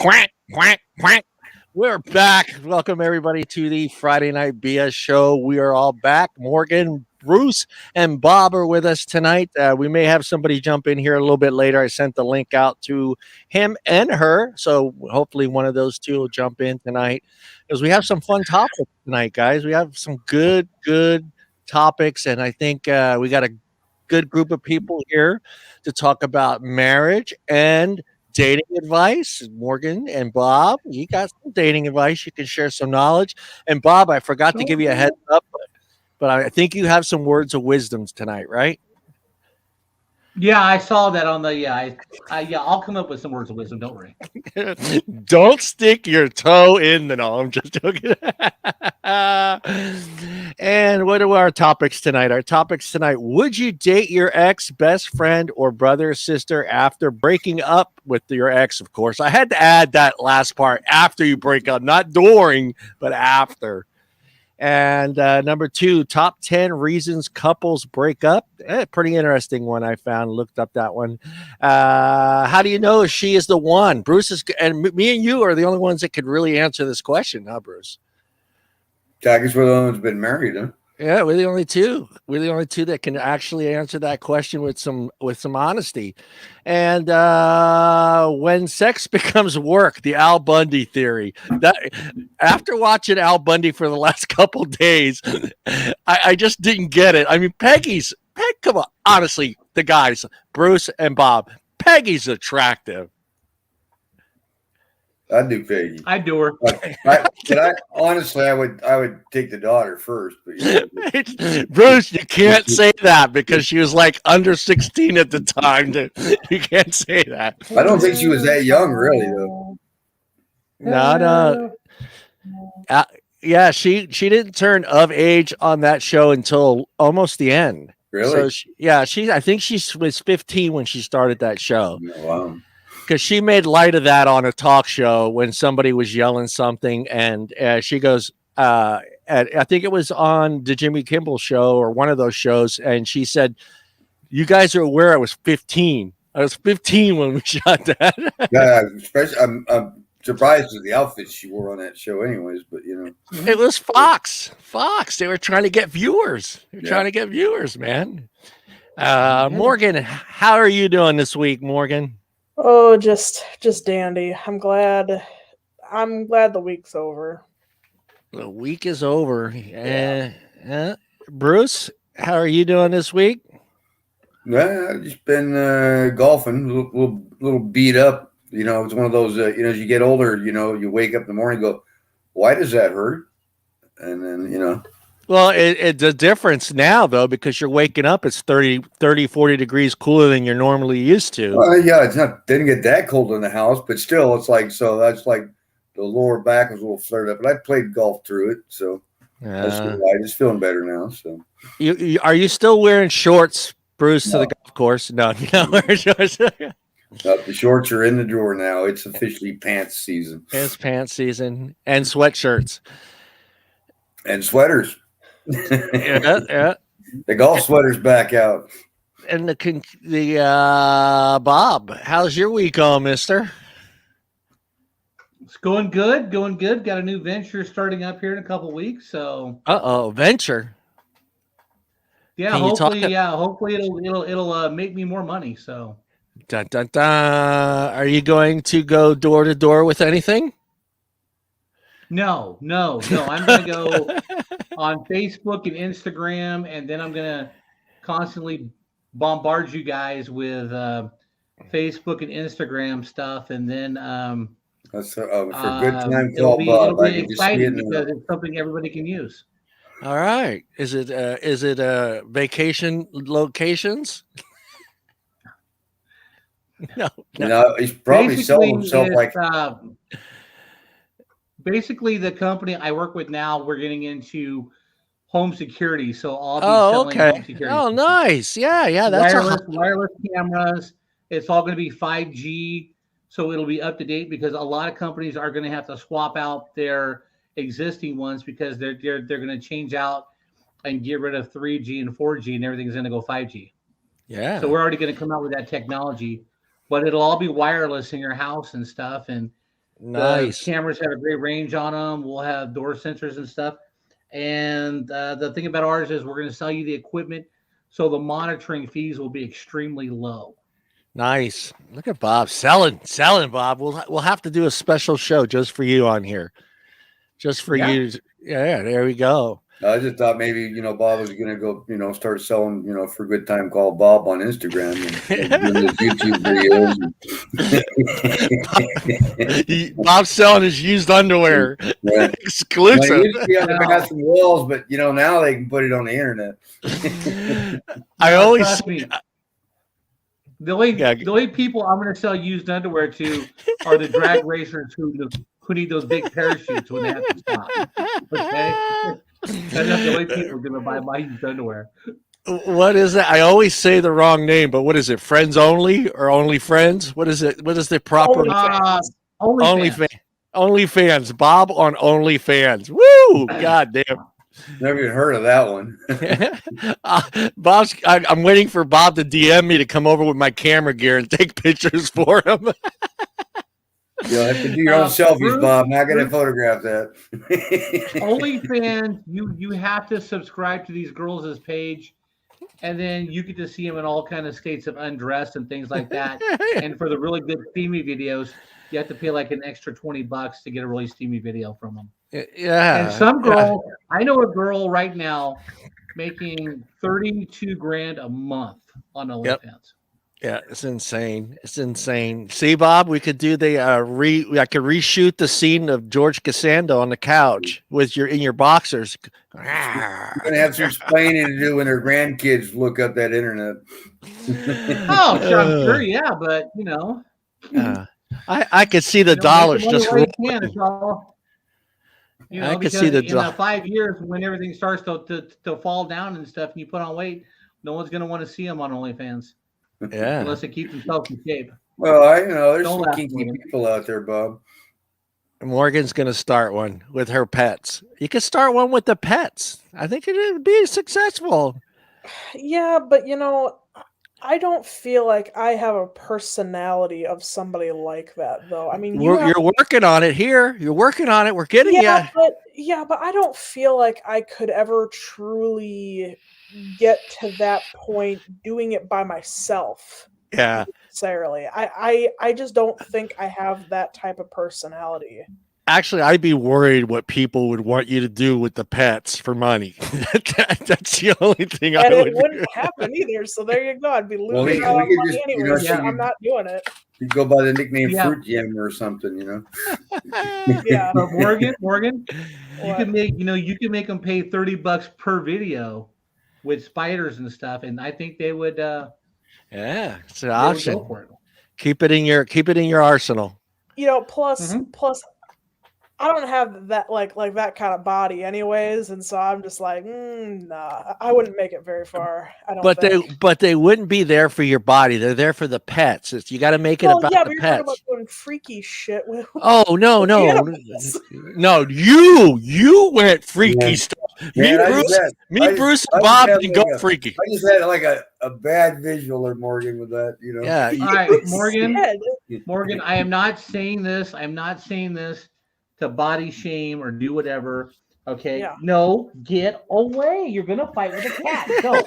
Quack, quack, quack. We're back. Welcome, everybody, to the Friday Night BS show. We are all back. Morgan, Bruce, and Bob are with us tonight. We may have somebody jump in here a little bit later. I sent the link out to him and her. So hopefully one of those two will jump in tonight because we have some fun topics tonight, guys. We have some good topics. And I think we got a good group of people here to talk about marriage and dating advice. Morgan and Bob, you got some dating advice. You can share some knowledge. And Bob, I forgot to give you a heads up, but I think you have some words of wisdoms tonight, right? Yeah, I saw that on the I'll come up with some words of wisdom. Don't worry. Don't stick your toe in the no. I'm just joking. And what are our topics tonight? Our topics tonight: would you date your ex, best friend, or brother or sister after breaking up with your ex? Of course, I had to add that last part: after you break up, not during, but after. And number two, top 10 reasons couples break up. Pretty interesting one I found. Looked up that one. How do you know if she is the one? Bruce is, and me and you are the only ones that could really answer this question, huh, Bruce? I guess we're the only ones been married, huh? Yeah, we're the only two. We're the only two that can actually answer that question with some honesty. And when sex becomes work, the Al Bundy theory. That after watching Al Bundy for the last couple days, I just didn't get it. I mean, Peg, come on, honestly, the guys, Bruce and Bob, Peggy's attractive. I'd do Peggy. I'd do her. Honestly, I would take the daughter first. But Bruce, you can't say that because she was like under 16 at the time. You can't say that. I don't think she was that young, really, though. No. Yeah, she didn't turn of age on that show until almost the end. Really? So I think she was 15 when she started that show. Wow. Because she made light of that on a talk show when somebody was yelling something, and she goes, I think it was on the Jimmy Kimmel show or one of those shows, and she said, "You guys are aware I was 15. I was 15 when we shot that." Yeah, especially I'm surprised at the outfits she wore on that show, anyways. But it was Fox. They were trying to get viewers. Man. Morgan, how are you doing this week, Morgan? Oh, just dandy. I'm glad the week's over. The week is over. Bruce, how are you doing this week? I've just been golfing, a little beat up. It's one of those, as you get older, you wake up in the morning and go, why does that hurt? And then, Well, it's a difference now, though, because you're waking up. It's 30, 40 degrees cooler than you're normally used to. Yeah, didn't get that cold in the house, but still, it's like, so that's like the lower back was a little flared up. But I played golf through it, so I just feeling better now. So, are you still wearing shorts, Bruce, to the golf course? No, wearing shorts. The shorts are in the drawer now. It's officially pants season. It's pants season and sweatshirts and sweaters. Yeah. The golf sweater's back out. And the Bob, how's your week going, mister? It's going good. Got a new venture starting up here in a couple weeks. So venture. Yeah, hopefully it'll make me more money. So dun, dun, dun. Are you going to go door to door with anything? No. I'm going to go on Facebook and Instagram, and then I'm going to constantly bombard you guys with Facebook and Instagram stuff, and then that's for a good time it'll be exciting because it's something everybody can use. All right. Is it vacation locations? No. He's probably selling himself like. Basically, the company I work with now, we're getting into home security, so I'll be selling home security. Oh, nice. Yeah. That's wireless cameras. It's all going to be 5G, so it'll be up to date because a lot of companies are going to have to swap out their existing ones because they're going to change out and get rid of 3G and 4G, and everything's going to go 5G. Yeah. So we're already going to come out with that technology, but it'll all be wireless in your house and stuff, and The Nice. cameras have a great range on them. We'll have door sensors and stuff. And the thing about ours is we're going to sell you the equipment, so the monitoring fees will be extremely low. Nice. Look at Bob selling, Bob. We'll have to do a special show just for you on here. Just for Yeah. you. Yeah, there we go. I just thought maybe, Bob was going to go, start selling, for a good time called Bob on Instagram and doing his YouTube videos. Bob's selling his used underwear. Yeah. Exclusive. Well, it used to be on the bathroom walls, but, now they can put it on the internet. I always trust me. The only people I'm going to sell used underwear to are the drag racers who need those big parachutes when they have to stop. Okay? That's the only people going to buy my used underwear. What is that? I always say the wrong name, but what is it? Friends only or only friends? What is it? What is the proper? OnlyFans. Bob on OnlyFans. Woo! God damn. Never even heard of that one. I'm waiting for Bob to DM me to come over with my camera gear and take pictures for him. You'll have to do your own selfies, Bruce, Bob. Not going to photograph that. OnlyFans, you have to subscribe to these girls' page, and then you get to see them in all kind of states of undressed and things like that. And for the really good steamy videos, you have to pay like an extra $20 to get a really steamy video from them. Yeah. And some girl, I know a girl right now making $32,000 a month on OnlyFans. Yep. Yeah, it's insane. It's insane. See, Bob, we could do the I could reshoot the scene of George Costanza on the couch with in your boxers. You're gonna have some explaining to do when her grandkids look up that internet. Oh, sure, I'm sure, yeah, but I could see the dollars just rolling. I could see the in 5 years when everything starts to fall down and stuff, and you put on weight, no one's gonna want to see them on OnlyFans. Yeah, unless they keep themselves in shape. Well, there's some kinky people out there, Bob. Morgan's going to start one with her pets. You could start one with the pets. I think it would be successful. Yeah, but I don't feel like I have a personality of somebody like that, though. I mean, you're working on it here. You're working on it. We're getting you. But I don't feel like I could ever truly get to that point doing it by myself. Yeah. Necessarily. I just don't think I have that type of personality. Actually, I'd be worried what people would want you to do with the pets for money. That's the only thing I would do. It wouldn't happen either. So there you go. I'd be losing all money anyway. I'm not doing it. You go by the nickname Fruit Jam or something, Yeah. But Morgan, you can make them pay $30 per video with spiders and stuff, and I think they would. Yeah, it's an option. Keep it in your arsenal. Plus, I don't have that like that kind of body, anyways, and so I'm just like, nah, I wouldn't make it very far. I don't. But they wouldn't be there for your body. They're there for the pets. You got to make it about the you're pets. Talking about doing freaky shit with. Oh no! You went freaky stuff. Me, Bruce, and Bob didn't go freaky. I just had like a bad visual of Morgan with that, Yeah. All right, Morgan. I am not saying this. I'm not saying this to body shame or do whatever. Okay. Yeah. No, get away. You're gonna fight with a cat. Go.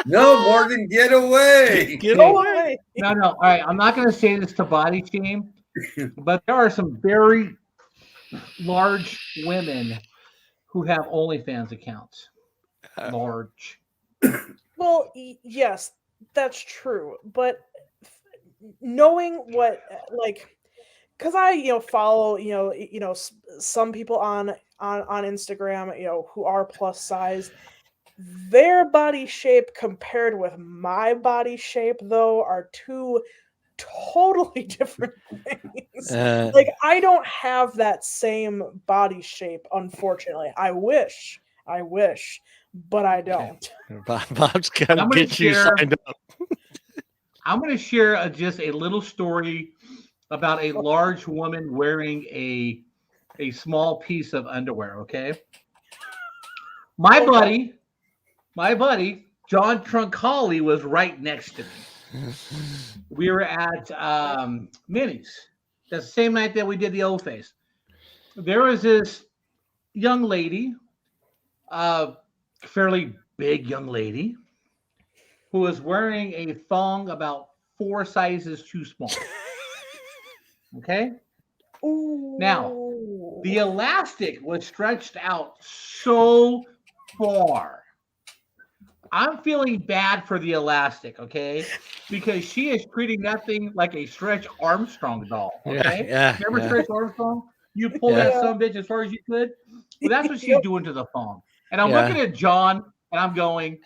No, Morgan, get away. Get away. No. All right. I'm not gonna say this to body shame, but there are some very large women who have OnlyFans accounts. Large. Well, yes, that's true. But knowing what, because I, follow, some people on Instagram, who are plus size, their body shape compared with my body shape, though, are two totally different things. I don't have that same body shape, unfortunately. I wish, but I don't. Bob's gonna get you signed up. I'm going to share just a little story about a large woman wearing a small piece of underwear. Okay, my buddy, John Truncali was right next to me. We were at Minnie's, That's the same night that we did the O face. There was this young lady, fairly big young lady, who was wearing a thong about 4 sizes too small. Okay? Ooh. Now, the elastic was stretched out so far. I'm feeling bad for the elastic, okay? Because she is treating that thing like a Stretch Armstrong doll, okay? Remember Stretch Armstrong? You pull that son bitch as far as you could. Well, that's what she's doing to the thong. And I'm looking at John, and I'm going,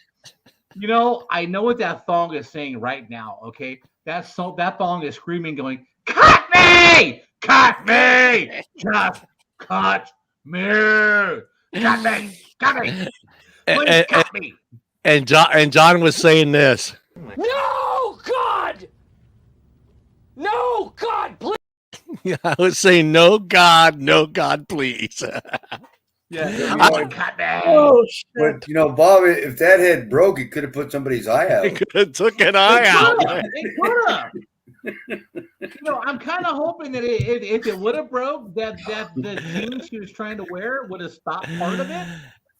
you know, I know what that thong is saying right now, okay? That thong is screaming, going, cut me! Cut me! Just cut me! Cut me! Cut me! Please cut me! And John was saying this. No, God! No, God, please! Yeah, I was saying, no, God, please. Yeah, I'm going, cut me! Oh shit! But you know, Bob, if that head broke, it could have put somebody's eye out. It could have took an eye out. It could have. You know, I'm kind of hoping that if it would have broke, that the jeans she was trying to wear would have stopped part of it.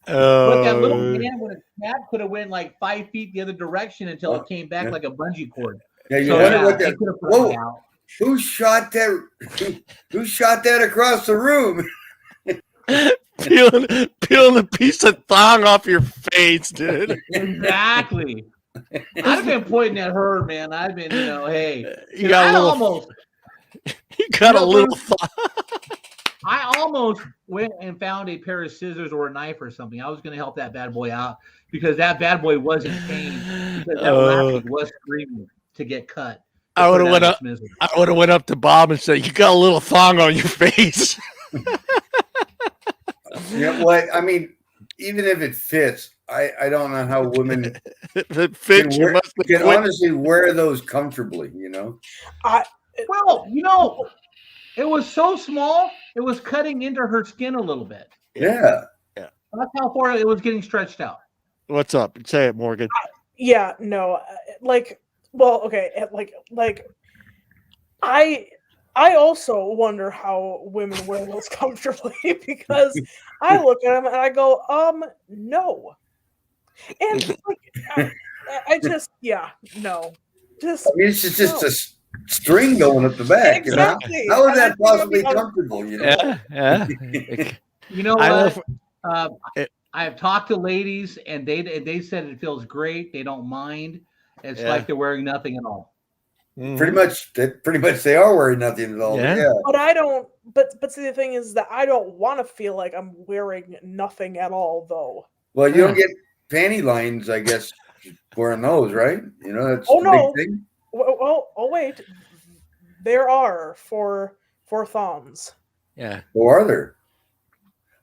But that little man with a cap could have went like 5 feet the other direction until it came back like a bungee cord. Yeah, you So, wonder yeah, what it that. could have put Whoa! it out. Who shot that? Who shot that across the room? peeling a piece of thong off your face, dude. Exactly. I'd have been pointing at her, man. I'd been, you know, hey, You got a little thong. I almost went and found a pair of scissors or a knife or something. I was going to help that bad boy out because that bad boy was in pain because that elastic was screaming to get cut. I would have went up to Bob and said, "You got a little thong on your face." You know what? I mean, even if it fits, I don't know how women If it fits, you must have can quit. honestly wear those comfortably. You know. Well, you know, it was so small, it was cutting into her skin a little bit. Yeah. That's how far it was getting stretched out. What's up? Say it, Morgan. Yeah, no, like, well, okay, like, I also wonder how women wear those comfortably because I look at them and I go, no, and like, I just, no, just. I mean, it's just a string going up the back. Exactly. You know? How is that possibly comfortable? You know. Yeah. You know what? I have talked to ladies, and they said it feels great. They don't mind. It's like they're wearing nothing at all. Pretty much they are wearing nothing at all. Yeah. But I don't. But see, the thing is that I don't want to feel like I'm wearing nothing at all, though. Well, you don't get panty lines, I guess, wearing those, right? You know, that's the big thing. Well, wait. There are for thongs. Yeah. Or are there?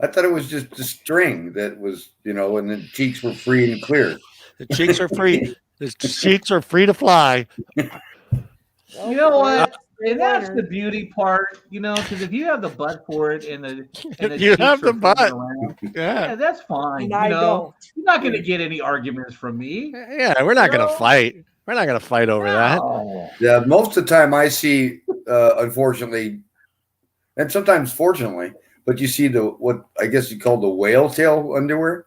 I thought it was just the string that was, you know, and the cheeks were free and clear. The cheeks are free. The cheeks are free to fly. You know what? And that's the beauty part, you know, because if you have the butt for it and the You have the butt. Around, yeah, that's fine. And you I know, don't. you're not going to get any arguments from me. Yeah, we're not going to fight. We're not going to fight over that. Yeah, most of the time I see, unfortunately, and sometimes fortunately, but you see what I guess you call the whale tail underwear.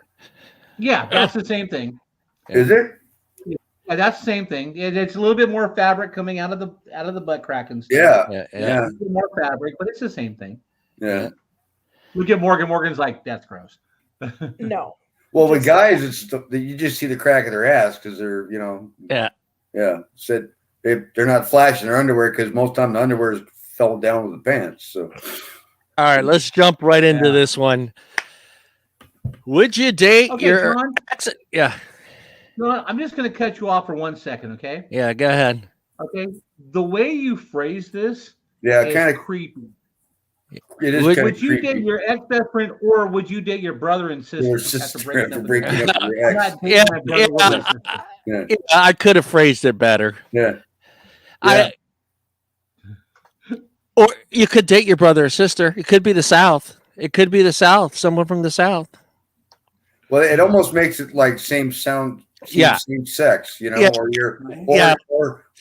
Yeah, that's the same thing. Is it? Yeah, that's the same thing. It's a little bit more fabric coming out of the butt crack and stuff. Yeah. A little more fabric, but it's the same thing. Yeah. Look at Morgan. Morgan's like, that's gross. No. Well, with guys, you just see the crack of their ass because they're, you know. Yeah. Said they're not flashing their underwear because most of the time the underwear fell down with the pants. So. All right, let's jump right into this one. Would you date your John, Yeah. No, I'm just going to cut you off for 1 second, okay? Yeah, go ahead. Okay. The way you phrase this is kind of creepy. It is would you date your ex-best friend or would you date your brother and sister? Your sister after breaking up with your ex. Yeah, I could have phrased it better. Yeah. Or you could date your brother or sister. It could be the South. Someone from the South. Well, it almost makes it like same sound, same sex, you know,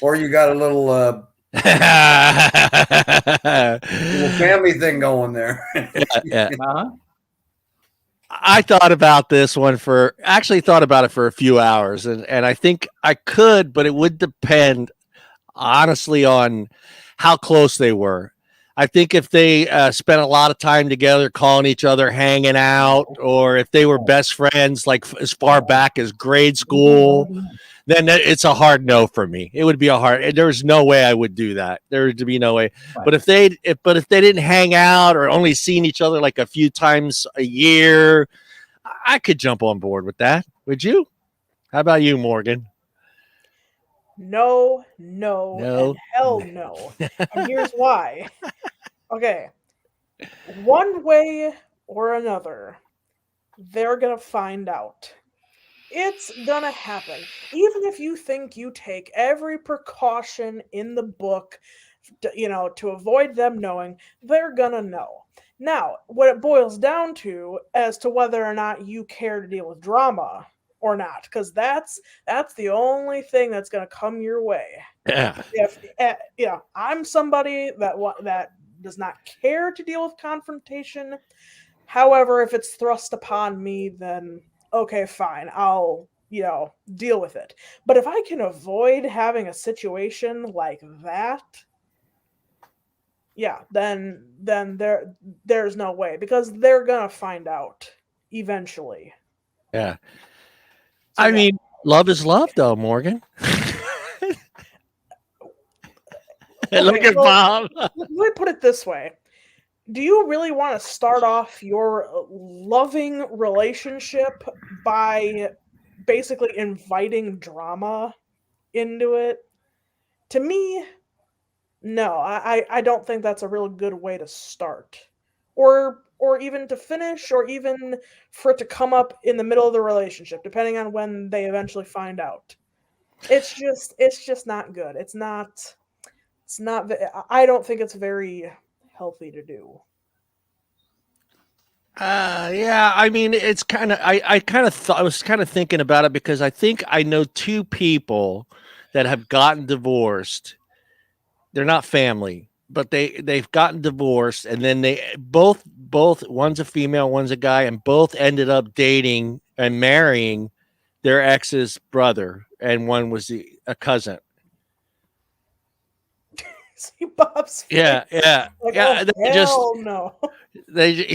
or you got a little Little family thing going there. Yeah. Uh-huh. I thought about this one thought about it for a few hours, and I think I could, but it would depend honestly on how close they were. I think if they spent a lot of time together, calling each other, hanging out, or if they were best friends, like as far back as grade school, then it's a hard no for me. It would be a hard. There's no way I would do that. There would be no way. Right. But if they didn't hang out or only seen each other like a few times a year, I could jump on board with that. Would you? How about you, Morgan? No, No. and hell no. And here's why. Okay. One way or another, they're going to find out. It's going to happen. Even if you think you take every precaution in the book, to avoid them knowing, they're going to know. Now, what it boils down to as to whether or not you care to deal with drama or not, because that's the only thing that's going to come your way. Yeah. If I'm somebody that does not care to deal with confrontation. However, if it's thrust upon me, then okay, fine, I'll deal with it. But if I can avoid having a situation like that, yeah, then there's no way, because they're gonna find out eventually. Yeah. So, I yeah. mean, love is love, though, Morgan. Look Okay, at well, Bob. let me put it this way. Do you really want to start off your loving relationship by basically inviting drama into it? To me, no. I don't think that's a real good way to start. Or even to finish, or even for it to come up in the middle of the relationship, depending on when they eventually find out. It's just not good. It's not I don't think it's very healthy to do. Yeah, I mean, it's kind of, I kind of thought, I was kind of thinking about it because I think I know two people that have gotten divorced. They're not family, but they've gotten divorced, and then they both one's a female, one's a guy, and both ended up dating and marrying their ex's brother, and one was a cousin. See Bob's face. Yeah. Like, Yeah, oh, hell no.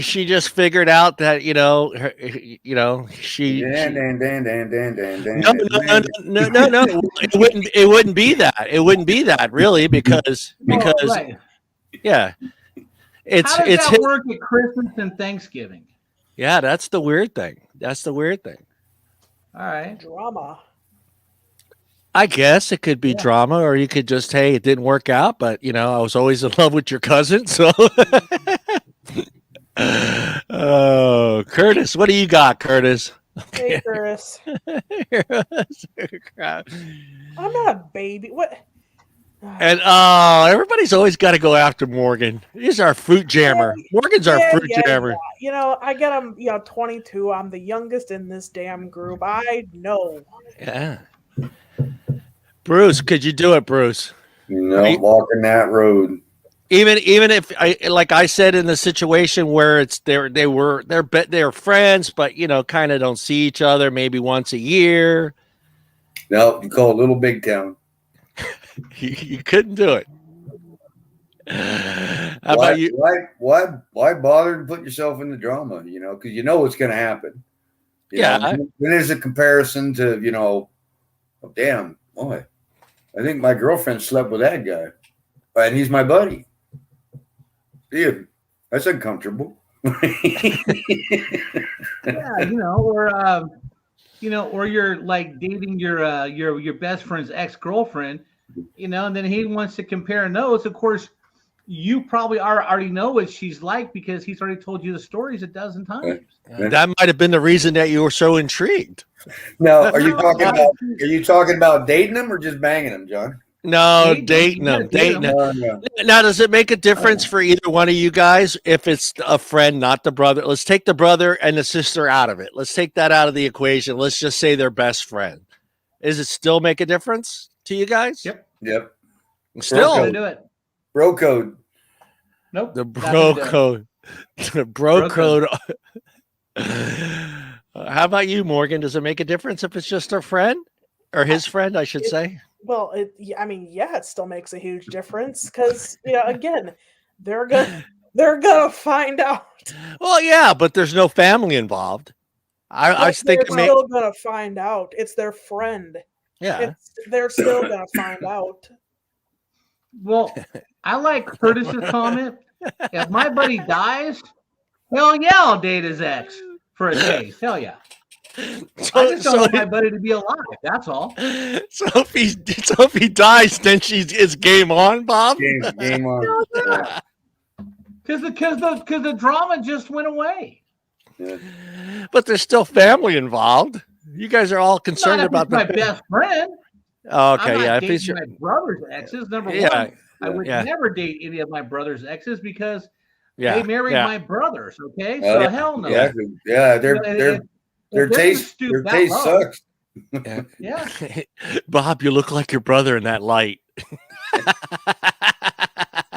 she just figured out that she Dan. no it wouldn't be that really because Right. yeah How does it's that work at Christmas and Thanksgiving? yeah, that's the weird thing. All right. Drama. I guess it could be drama, or you could just, hey, it didn't work out, but I was always in love with your cousin, so oh, Curtis, what do you got, Curtis? Hey, Curtis. Crap. I'm not a baby. What? And everybody's always got to go after Morgan. He's our fruit jammer. Morgan's our fruit jammer. Yeah. I get him. 22. I'm the youngest in this damn group. I know. Yeah. Bruce, could you do it, Bruce? Walking that road. Even if like I said, in the situation where it's they're friends, but kind of don't see each other maybe once a year. No, you call it Little Big Town. You couldn't do it. How about you? Why bother to put yourself in the drama? Because you know what's going to happen. Then there's a comparison to oh, damn, boy, I think my girlfriend slept with that guy, and he's my buddy. Dude, that's uncomfortable. Yeah, or you're like dating your best friend's ex-girlfriend, and then he wants to compare notes. Of course, you probably already know what she's like because he's already told you the stories a dozen times. That might have been the reason that you were so intrigued. No, are you talking about dating him or just banging him, John? No, dating them. Now, does it make a difference for either one of you guys if it's a friend, not the brother? Let's take the brother and the sister out of it. Let's take that out of the equation. Let's just say they're best friend. Does it still make a difference to you guys? Yep. Yep. Still, Not gonna do it. Bro code. Nope. the not bro gonna do it. code. The bro Bro code. code. How about you, Morgan? Does it make a difference if it's just a friend or his friend, I should say? Well, I mean, yeah, it still makes a huge difference because again, they're gonna find out. Well, yeah, but there's no family involved. I But think they're still gonna find out. It's their friend. yeah. They're still gonna find out. Well, I like Curtis's comment. If my buddy dies, hell yeah, I'll date his ex for a taste. Hell yeah. I just don't want my buddy to be alive. That's all. So if he dies, then it's game on, Bob. Game on. Because the drama just went away. Yeah. But there's still family involved. You guys are all concerned about my best friend. Okay, I'm yeah. not If it's dating my brother's exes, number yeah, one. I would never date any of my brother's exes because yeah, they married yeah. my brothers. Okay, so hell no. Yeah, their taste sucks. Yeah. Bob, you look like your brother in that light.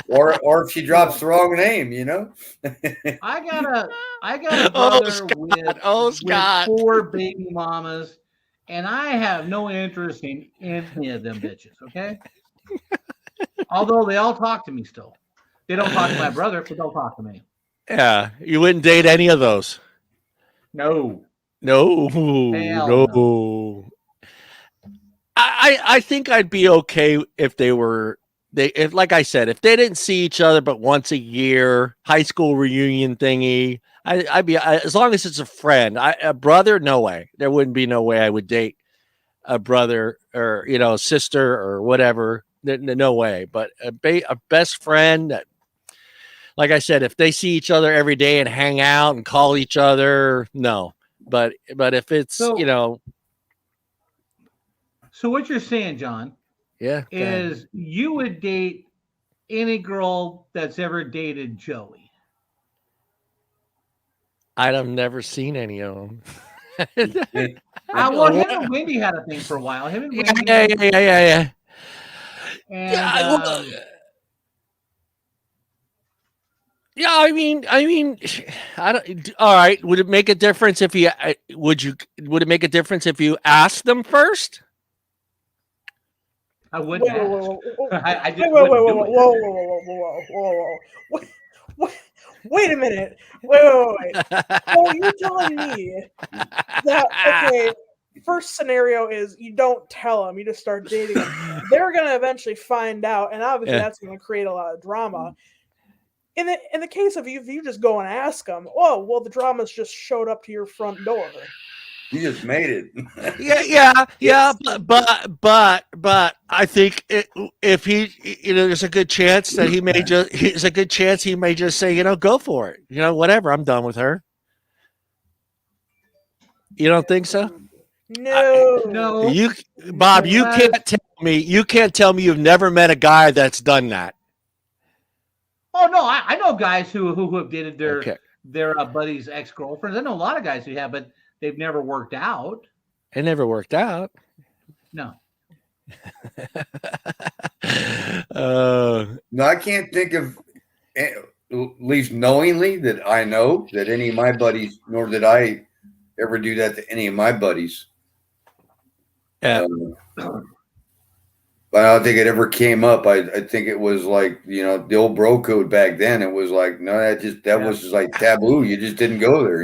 or if she drops the wrong name, I got a brother with 4 baby mamas, and I have no interest in any of them bitches. Okay. Although they all talk to me still. They don't talk to my brother, but they'll talk to me. Yeah, you wouldn't date any of those. No. No. I think I'd be okay if if like I said, if they didn't see each other but once a year, high school reunion thingy. I'd be as long as it's a friend. A brother, no way. There wouldn't be no way I would date a brother or a sister or whatever. No way. But a best friend that, like I said, if they see each other every day and hang out and call each other, no. But if it's So what you're saying, John, is you would date any girl that's ever dated Joey? I've never seen any of them. Well, him and Wendy had a thing for a while. Him and Wendy. Yeah. And, yeah, I mean, I don't. All right, would it make a difference if would it make a difference if you asked them first? I wouldn't ask. I just whoa. Wait a minute. Wait. So you're telling me that, okay, first scenario is you don't tell them, you just start dating them. They're going to eventually find out, and obviously that's going to create a lot of drama. In the case of you, if you just go and ask them, oh, well, the drama's just showed up to your front door. You just made it. Yeah. But I think if he, there's a good chance that he may just say, go for it. Whatever. I'm done with her. You don't think so? No. Bob, you can't tell me you've never met a guy that's done that. Oh no, I know guys who have dated their buddies' ex-girlfriends. I know a lot of guys who have, but they've never worked out. It never worked out. No. No, I can't think of, at least knowingly, that I know that any of my buddies, nor did I ever do that to any of my buddies. Yeah. But I don't think it ever came up. I think it was like, the old bro code back then. It was like, no, that was just like taboo. You just didn't go there,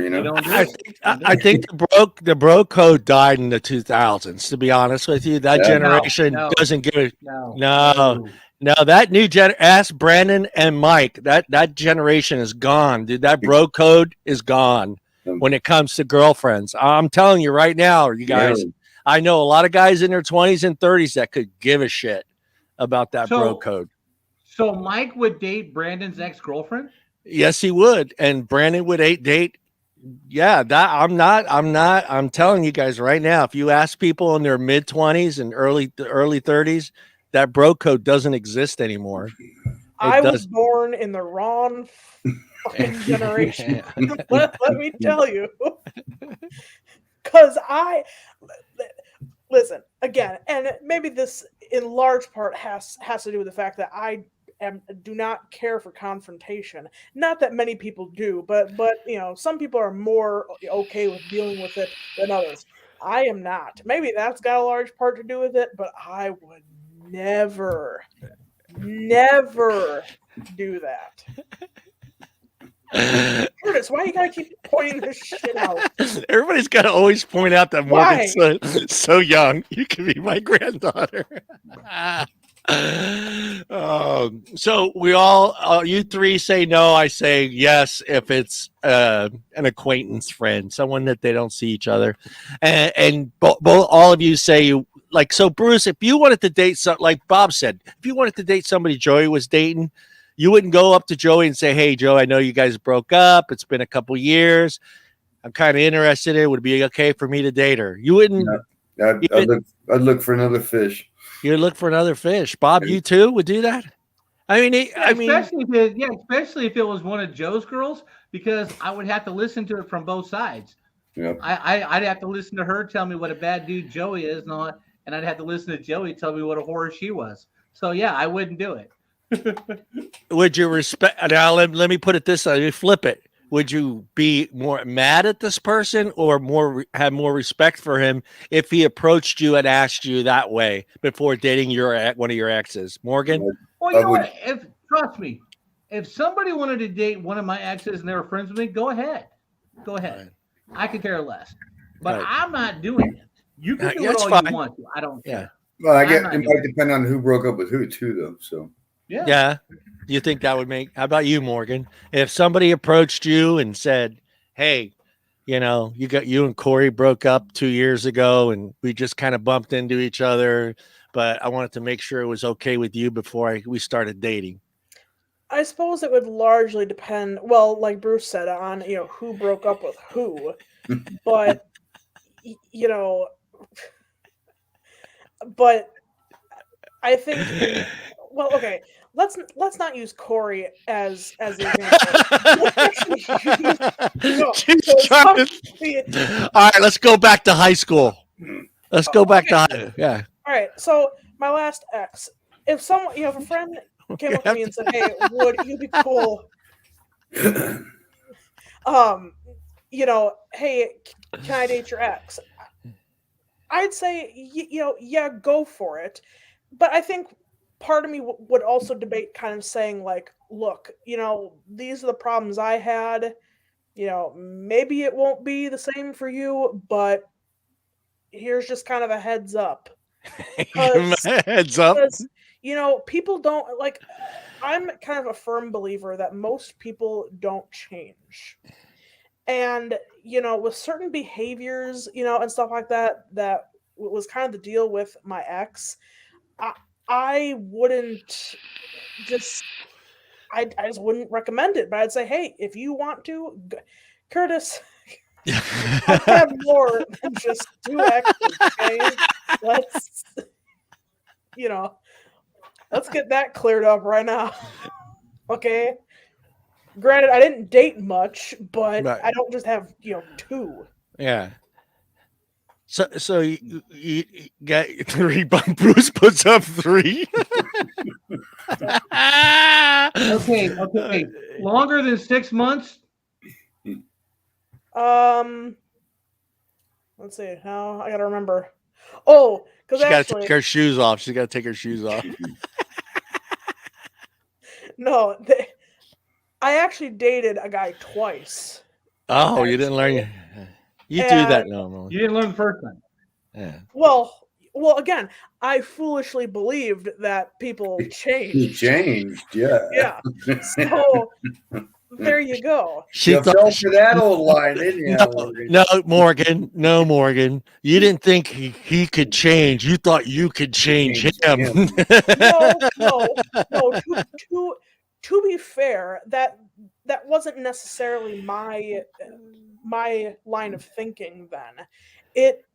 I think the bro code died in the 2000s, to be honest with you. That generation doesn't give it. No. That new ask Brandon and Mike, that generation is gone, dude. That bro code is gone when it comes to girlfriends. I'm telling you right now, you guys. Yeah. I know a lot of guys in their 20s and 30s that could give a shit about that bro code. So Mike would date Brandon's ex-girlfriend? Yes, he would. And Brandon would date. Yeah, I'm telling you guys right now, if you ask people in their mid 20s and early 30s, that bro code doesn't exist anymore. I was born in the wrong fucking generation. let me tell you. Because listen again, and maybe this in large part has to do with the fact that I do not care for confrontation. Not that many people do, but some people are more okay with dealing with it than others. I am not. Maybe that's got a large part to do with it, but I would never, never do that. Curtis, why you gotta keep pointing this shit out? Everybody's got to always point out that Why? Morgan's so young. You can be my granddaughter. So we all, you three say no. I say yes if it's an acquaintance friend, someone that they don't see each other, and all of you say you like. So Bruce, if you wanted to date like Bob said, if you wanted to date somebody Joey was dating, you wouldn't go up to Joey and say, "Hey, Joe, I know you guys broke up. It's been a couple years. I'm kind of interested in it. Would it be okay for me to date her?" You wouldn't. No, I'd look for another fish. You'd look for another fish. Bob, you too would do that? I mean, especially if it was one of Joe's girls, because I would have to listen to it from both sides. Yep. I'd have to listen to her tell me what a bad dude Joey is, and I'd have to listen to Joey tell me what a horror she was. So yeah, I wouldn't do it. Would you respect? Now let me put it this way. Let me flip it. Would you be more mad at this person, or have more respect for him if he approached you and asked you that way before dating one of your exes, Morgan? Well, you know what? Trust me, if somebody wanted to date one of my exes and they were friends with me, go ahead. Right. I could care less, but I'm not doing it. You can do it all you want to. I don't care. Well, I guess it might depend on who broke up with who too, though. So yeah. You think that would make? How about you, Morgan? If somebody approached you and said, "Hey, you and Cory broke up 2 years ago, and we just kind of bumped into each other, but I wanted to make sure it was okay with you before we started dating." I suppose it would largely depend. Well, like Bruce said, on who broke up with who, but but I think. Well, okay. Let's not use Cory as the example. All right, let's go back to high school. Let's go back to high. Yeah. All right. So my last ex, if someone, if a friend came up to me and said, "Hey, would you be cool? Hey, can I date your ex?" I'd say, yeah, go for it. But I think part of me would also debate kind of saying like, look, these are the problems I had. Maybe it won't be the same for you, but here's just kind of a heads up. Heads up. Because, people don't like. I'm kind of a firm believer that most people don't change, and with certain behaviors, and stuff like that, that was kind of the deal with my ex. I wouldn't just. I just wouldn't recommend it, but I'd say, hey, if you want to, Curtis, I have more than just 2 exes. Okay, let's get that cleared up right now. Okay. Granted, I didn't date much, but right. I don't just have 2. Yeah. So you got 3. Bruce puts up 3. Okay. Longer than 6 months. Let's see. Now I gotta remember. Oh, because she gotta take her shoes off. She's gotta take her shoes off. No, I actually dated a guy twice. Oh, you didn't learn. You do that normally. You didn't learn the first time. Yeah. Well, again, I foolishly believed that people changed. He changed, yeah. Yeah. So there you go. You fell for that old line, didn't you? No, Morgan. No, Morgan. You didn't think he could change. You thought you could change him. No. To be fair, that wasn't necessarily my line of thinking then. It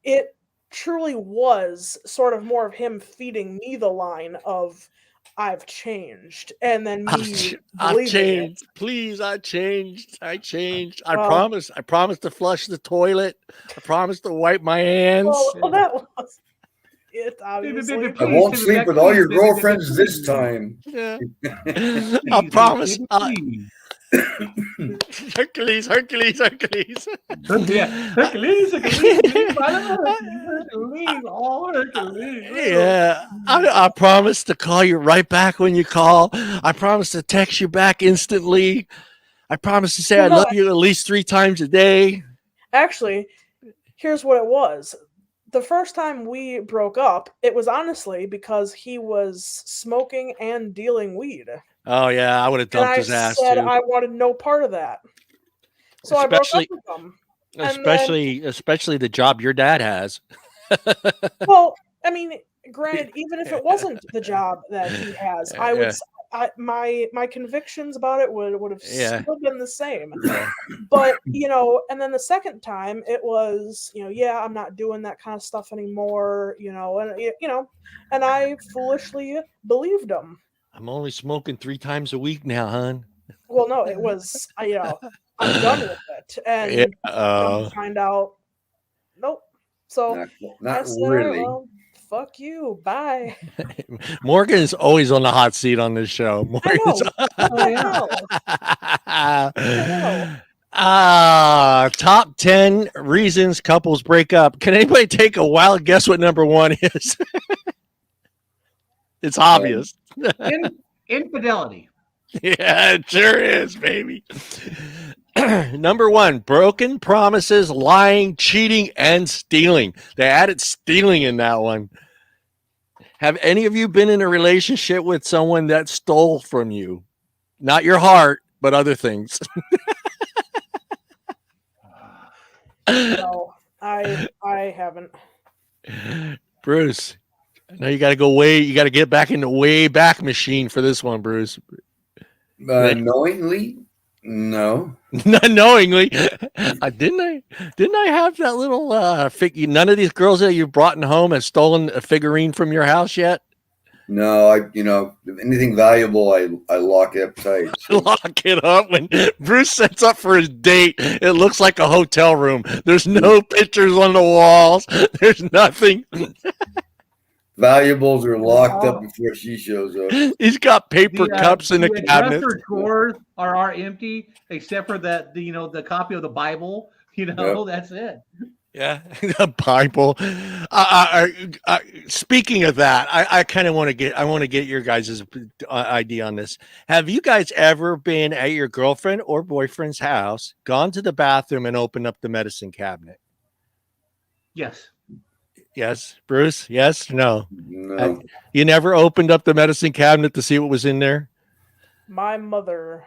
truly was sort of more of him feeding me the line of I've changed, and then me I've changed. Please, I changed. I promised to flush the toilet. I promised to wipe my hands. Well, that was It obviously. I won't sleep with all your girlfriends this time. Yeah. I promise. Hercules. Hercules, all Hercules. Yeah, I promise to call you right back when you call. I promise to text you back instantly. I promise to say I love you at least 3 times a day. Actually, here's what it was. The first time we broke up, it was honestly because he was smoking and dealing weed. Oh yeah, I would have dumped his ass said too. I wanted no part of that. So I broke up with him. Especially the job your dad has. Well, I mean, granted, even if it wasn't the job that he has, I would. My convictions about it would have still been the same. But and then the second time it was, I'm not doing that kind of stuff anymore, and I foolishly believed him. I'm only smoking 3 times a week now, hon. Well, no, it was, I'm done with it, and find out, nope. So not said, really. Well, fuck you, bye. Morgan is always on the hot seat on this show. Top 10 reasons couples break up. Can anybody take a wild guess what number 1 is? It's obvious. Infidelity. Yeah, it sure is, baby. Number 1, broken promises, lying, cheating, and stealing. They added stealing in that one. Have any of you been in a relationship with someone that stole from you? Not your heart, but other things. No, I haven't. Bruce, I know you got to you got to get back in the way back machine for this one, Bruce. Knowingly? No. Not knowingly. Didn't I have that little none of these girls that you brought in home have stolen a figurine from your house yet? No, anything valuable I lock it up tight. So. Lock it up. When Bruce sets up for his date, it looks like a hotel room. There's no pictures on the walls. There's nothing. Valuables are locked up before she shows up. He's got paper cups in the cabinet. Dresser drawers are empty except for the copy of the Bible. That's it. Yeah, the Bible. Speaking of that, I kind of want to get your guys' idea on this. Have you guys ever been at your girlfriend or boyfriend's house, gone to the bathroom, and opened up the medicine cabinet? Yes. Yes, Bruce. Yes, no. You never opened up the medicine cabinet to see what was in there? My mother.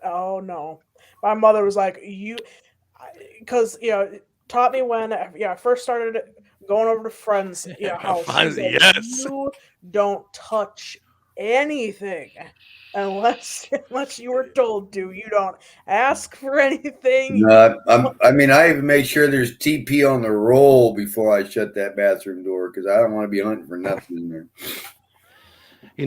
Oh no, my mother was like, because taught me when I first started going over to friends' house. Like, yes. You don't touch anything unless you were told to. You don't ask for anything. No, I even make sure there's TP on the roll before I shut that bathroom door because I don't want to be hunting for nothing in there. You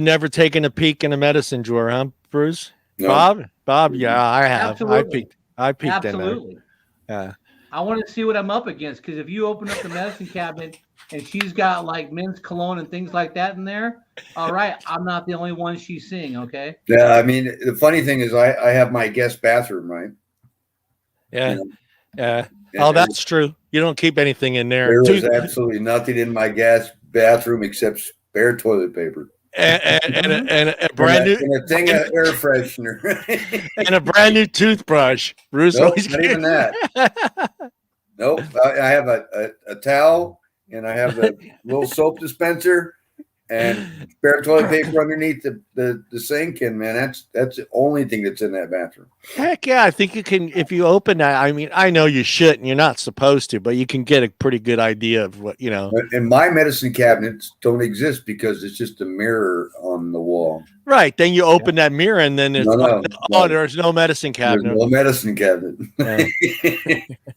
never taken a peek in a medicine drawer, huh, Bruce? No. Bob, yeah, I have. Absolutely. I peeked Absolutely. in there. Yeah. I want to see what I'm up against because if you open up the medicine cabinet and she's got like men's cologne and things like that in there, all right, I'm not the only one she's seeing, okay? Yeah, the funny thing is I have my guest bathroom, right? Yeah. Yeah. Oh, that's true. You don't keep anything in there. There is absolutely nothing in my guest bathroom except spare toilet paper. And a brand new and a thing of air freshener and a brand new toothbrush. Bruce, nope, not even that. Nope. I have a towel and I have a little soap dispenser and spare toilet paper underneath the sink, and man, that's the only thing that's in that bathroom. Heck yeah, I think you can if you open that. I mean, I know you shouldn't, you're not supposed to, but you can get a pretty good idea of what And my medicine cabinets don't exist because it's just a mirror on the wall. Right. Then you open that mirror and then there's there's no medicine cabinet. There's no medicine cabinet.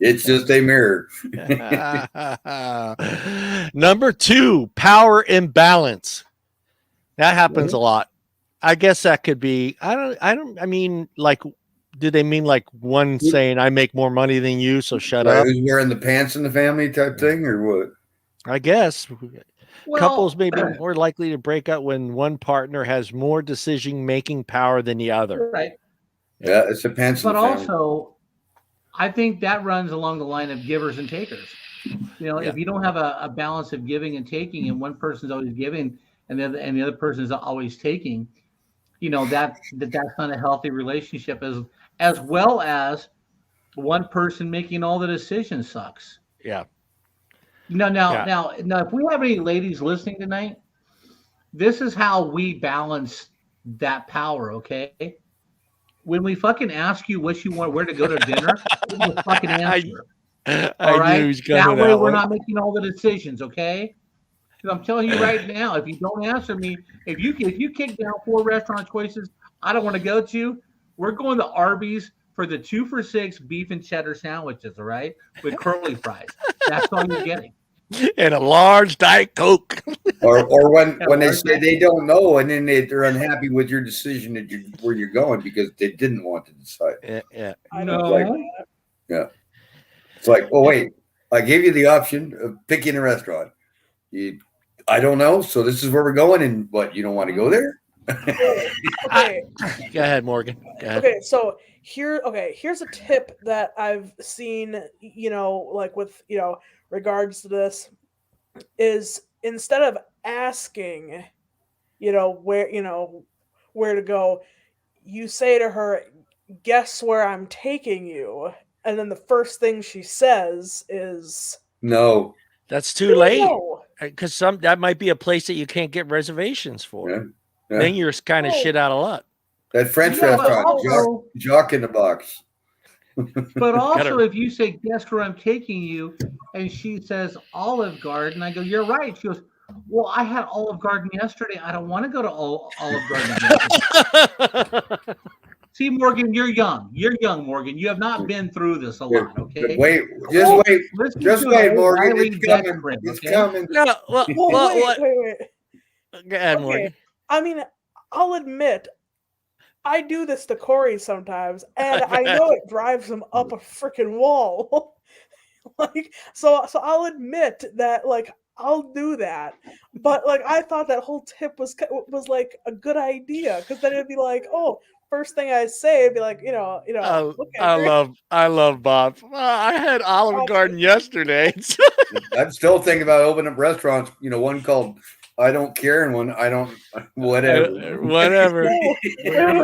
It's just a mirror. Number 2, power imbalance. That happens a lot. I guess that could be, I mean, like, do they mean like one saying I make more money than you, so shut up? Who's wearing the pants in the family type thing or what? I guess Well, couples may be more likely to break up when one partner has more decision-making power than the other. right. Yeah, it's a Penson But family. also, I think that runs along the line of givers and takers. Yeah. If you don't have a balance of giving and taking, and one person's always giving and the other person is always taking, that's not a healthy relationship. As well as one person making all the decisions sucks. Yeah. Now, if we have any ladies listening tonight, this is how we balance that power. Okay, when we fucking ask you what you want, where to go to dinner, you fucking answer. I All knew right. he was coming That way, that we're way. not making all the decisions. Okay. Because I'm telling you right now, if you don't answer me, if you kick down 4 restaurant choices I don't want to go to, we're going to Arby's for the 2 for $6 beef and cheddar sandwiches. All right, with curly fries. That's all you're getting. And a large Diet Coke. Or when they large say they don't know, and then they're unhappy with your decision that where you're going because they didn't want to decide. Yeah. I don't No. like that. Yeah, it's like, well, wait, I gave you the option of picking a restaurant. I don't know, so this is where we're going, and what, you don't want to go there? Okay. Go ahead, Morgan. Go ahead. Okay, so here's a tip that I've seen, like with, regards to this, is instead of asking, where to go, you say to her, guess where I'm taking you. And then the first thing she says is, No. That's too late. no. Because that might be a place that you can't get reservations for. Yeah. Yeah. Then you're kind of Oh. shit out of luck. That French Yeah, but restaurant, also- Jock in the Box. But also, Gotta- if you say, guess where I'm taking you, and she says Olive Garden, I go, you're right. She goes, well, I had Olive Garden yesterday. I don't want to go to Olive Garden yesterday. See, Morgan, you're young. You're young, Morgan. You have not been through this a lot, okay? Wait, Oh, wait, listen just to wait, an Morgan. Dailey It's coming. veteran, It's okay? coming. No, well, Well, wait. Go ahead, Okay. Morgan. I mean, I'll admit, I do this to Cory sometimes, and I know it drives him up a freaking wall. So I'll admit that, like, I'll do that, but like I thought that whole tip was like a good idea, because then it'd be like, oh, first thing I say, it'd be like, okay, I love Bob. I had Olive Garden yesterday. I'm still thinking about opening up restaurants. One called I Don't Care and one I Don't whatever. Whatever. Oh,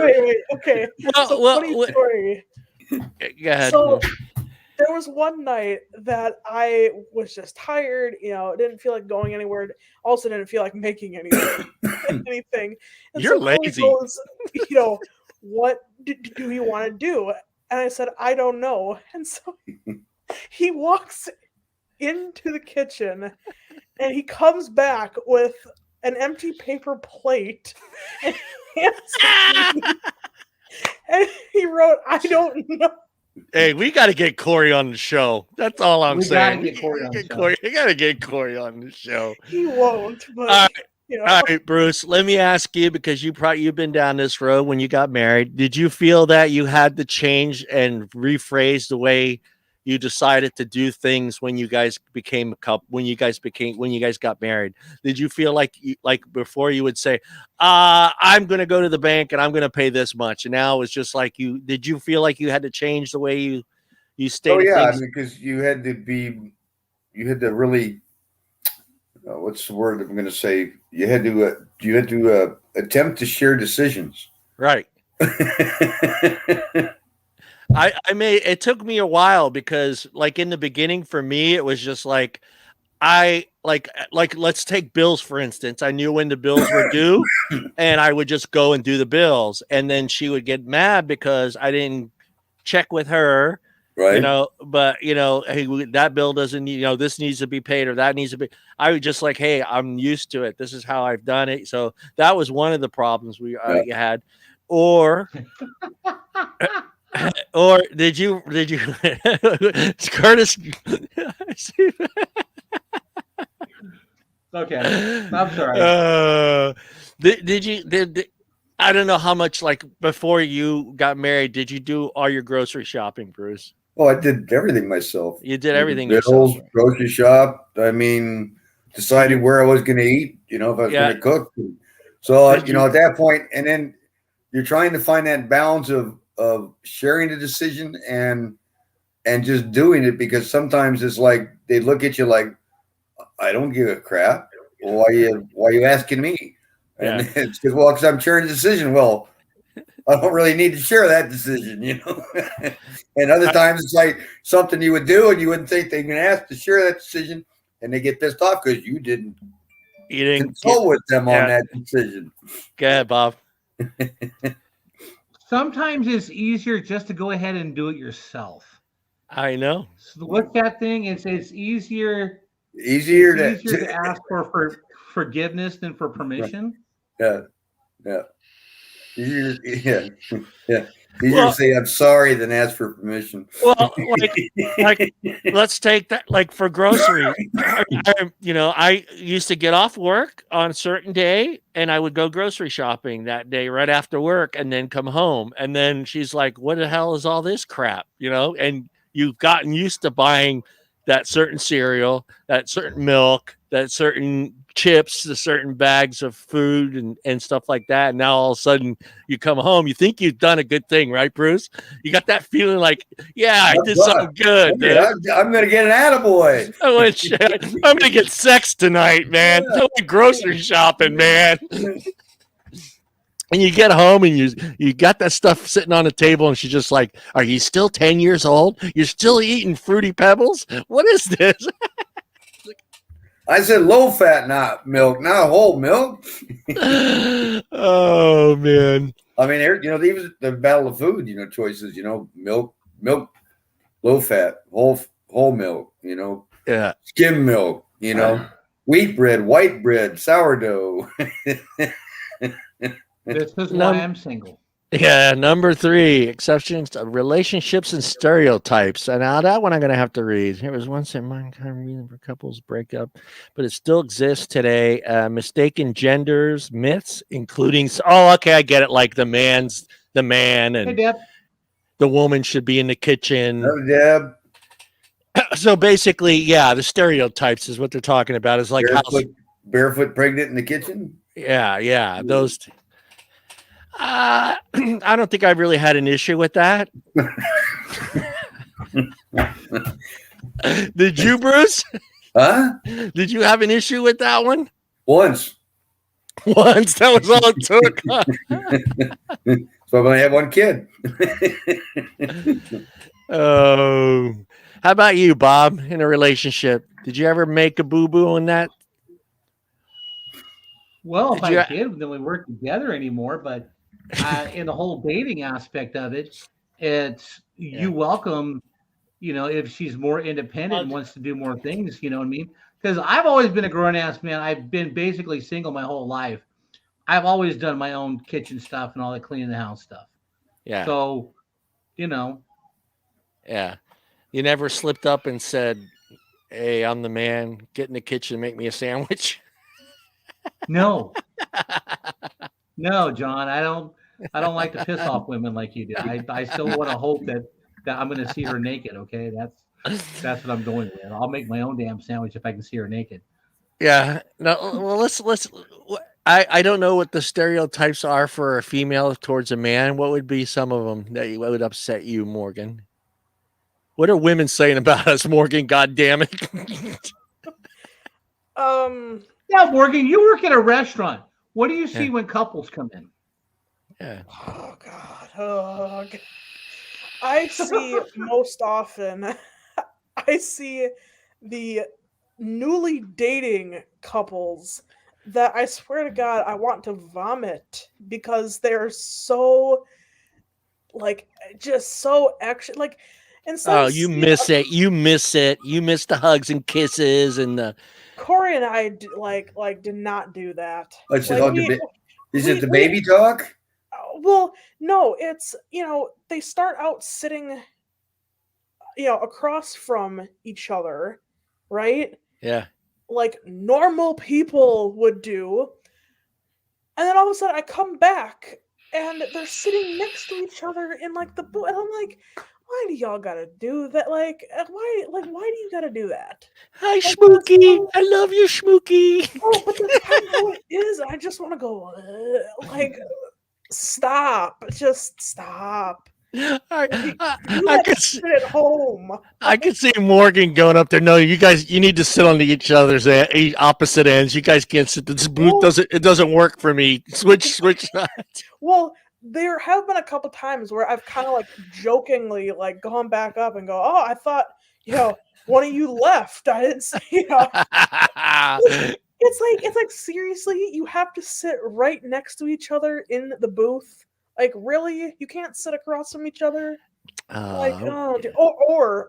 wait, okay. So funny story. Go ahead. So there was one night that I was just tired, didn't feel like going anywhere. Also didn't feel like making anything. And You're so Cory lazy. goes, what do you want to do? And I said, I don't know. And so he walks into the kitchen and he comes back with an empty paper plate and hands it to me. And he wrote, I don't know. Hey, we got to get Cory on the show. That's all I'm saying. We gotta get Cory on the show. We got to get Cory on the show. He won't, but All right, Bruce, let me ask you, because you've been down this road when you got married. Did you feel that you had to change and rephrase the way you decided to do things when you guys became a couple, when you guys got married? Did you feel like before you would say, I'm going to go to the bank and I'm going to pay this much, and now it's just like did you feel like you had to change the way you stated things? Because you had to really what's the word I'm going to say? You had to attempt to share decisions. Right. It took me a while, because like in the beginning for me, it was just like, let's take bills, for instance. I knew when the bills were due and I would just go and do the bills. And then she would get mad because I didn't check with her, right? But hey, that bill doesn't need, this needs to be paid or that needs to be. I was just like, hey, I'm used to it. This is how I've done it. So that was one of the problems you had. Or did you Curtis? Okay, I'm sorry. Did I don't know how much, like, before you got married, did you do all your grocery shopping, Bruce? Oh, I did everything myself. You did everything bills, yourself. grocery shop. I mean, decided where I was going to eat, if I was Yeah. going to cook. So, Did you- at that point, and then you're trying to find that balance of sharing the decision and just doing it, because sometimes it's like they look at you like, I don't give a crap. Why you asking me? And Yeah. it's because I'm sharing the decision. Well, I don't really need to share that decision, And other times it's like something you would do and you wouldn't think they can ask to share that decision, and they get pissed off because you didn't consult with them on that decision. Go ahead, Bob. Sometimes it's easier just to go ahead and do it yourself. I know. So what's that thing? It's easier to ask for forgiveness than for permission. Yeah. Easier to say I'm sorry than ask for permission. Well, like let's take that, like for groceries. I used to get off work on a certain day and I would go grocery shopping that day right after work and then come home. And then she's like, what the hell is all this crap? And you've gotten used to buying that certain cereal, that certain milk, that certain chips, the certain bags of food and stuff like that. And now all of a sudden you come home, you think you've done a good thing, right, Bruce? You got that feeling like, yeah, I did something good. Yeah, I'm going to get an attaboy. I'm going to get sex tonight, man. Go grocery shopping, man. And you get home and you got that stuff sitting on the table, and she's just like, are you still 10 years old? You're still eating Fruity Pebbles? What is this? I said low fat, not milk, not whole milk. Oh man! I mean, these the battle of food. Choices. Milk, low fat, whole milk. Yeah, skim milk. Wheat bread, white bread, sourdough. This is why I'm single. Yeah, number 3, exceptions to relationships and stereotypes. And now that one I'm going to have to read. There was once in mankind reason for couples breakup, but it still exists today. Mistaken genders, myths, including. Oh, okay, I get it. Like the man and the woman should be in the kitchen. Oh, Deb. So basically, yeah, the stereotypes is what they're talking about. Is like barefoot pregnant in the kitchen. Yeah, those. I don't think I really had an issue with that. Did you, Bruce? Huh? Did you have an issue with that one? Once. That was all it took. So I'm going to have one kid. Oh. How about you, Bob, in a relationship? Did you ever make a boo-boo on that? Well, if I did, then we weren't together anymore. But in the whole dating aspect of it, you welcome, if she's more independent and wants to do more things, you know what I mean? Because I've always been a grown-ass man. I've been basically single my whole life. I've always done my own kitchen stuff and all the cleaning the house stuff. Yeah. So, Yeah. You never slipped up and said, hey, I'm the man. Get in the kitchen and make me a sandwich. No. No, John, I don't like to piss off women like you do. I still want to hope that I'm going to see her naked. Okay. That's what I'm going with. I'll make my own damn sandwich if I can see her naked. Yeah. No, well, let's, I don't know what the stereotypes are for a female towards a man. What would be some of them that would upset you, Morgan? What are women saying about us, Morgan? God damn it. Yeah, Morgan, you work at a restaurant. What do you see when couples come in? Yeah. Oh God. I see most often. I see the newly dating couples that I swear to God I want to vomit because they're so just so action you miss it. You miss it. You miss the hugs and kisses and the. Cory and I did not do that. Is it the baby talk? Well, no, it's they start out sitting across from each other, right? Yeah. Like normal people would do. And then all of a sudden I come back and they're sitting next to each other in the boat, and I'm like, why do y'all gotta do that? Why do you gotta do that? Hi, Like, Schmooky. I love you, Schmooky. oh, but that's kind of how it is. I just want to go, stop. Just stop. I, Like, I, do I that could shit at home. I could see Morgan going up there. No, you guys, you need to sit on each other's opposite ends. You guys can't sit. This booth doesn't work for me. Switch sides. Well, there have been a couple times where I've kind of jokingly gone back up and go, oh, I thought one of you left. I didn't say It's like seriously, you have to sit right next to each other in the booth. Really, you can't sit across from each other.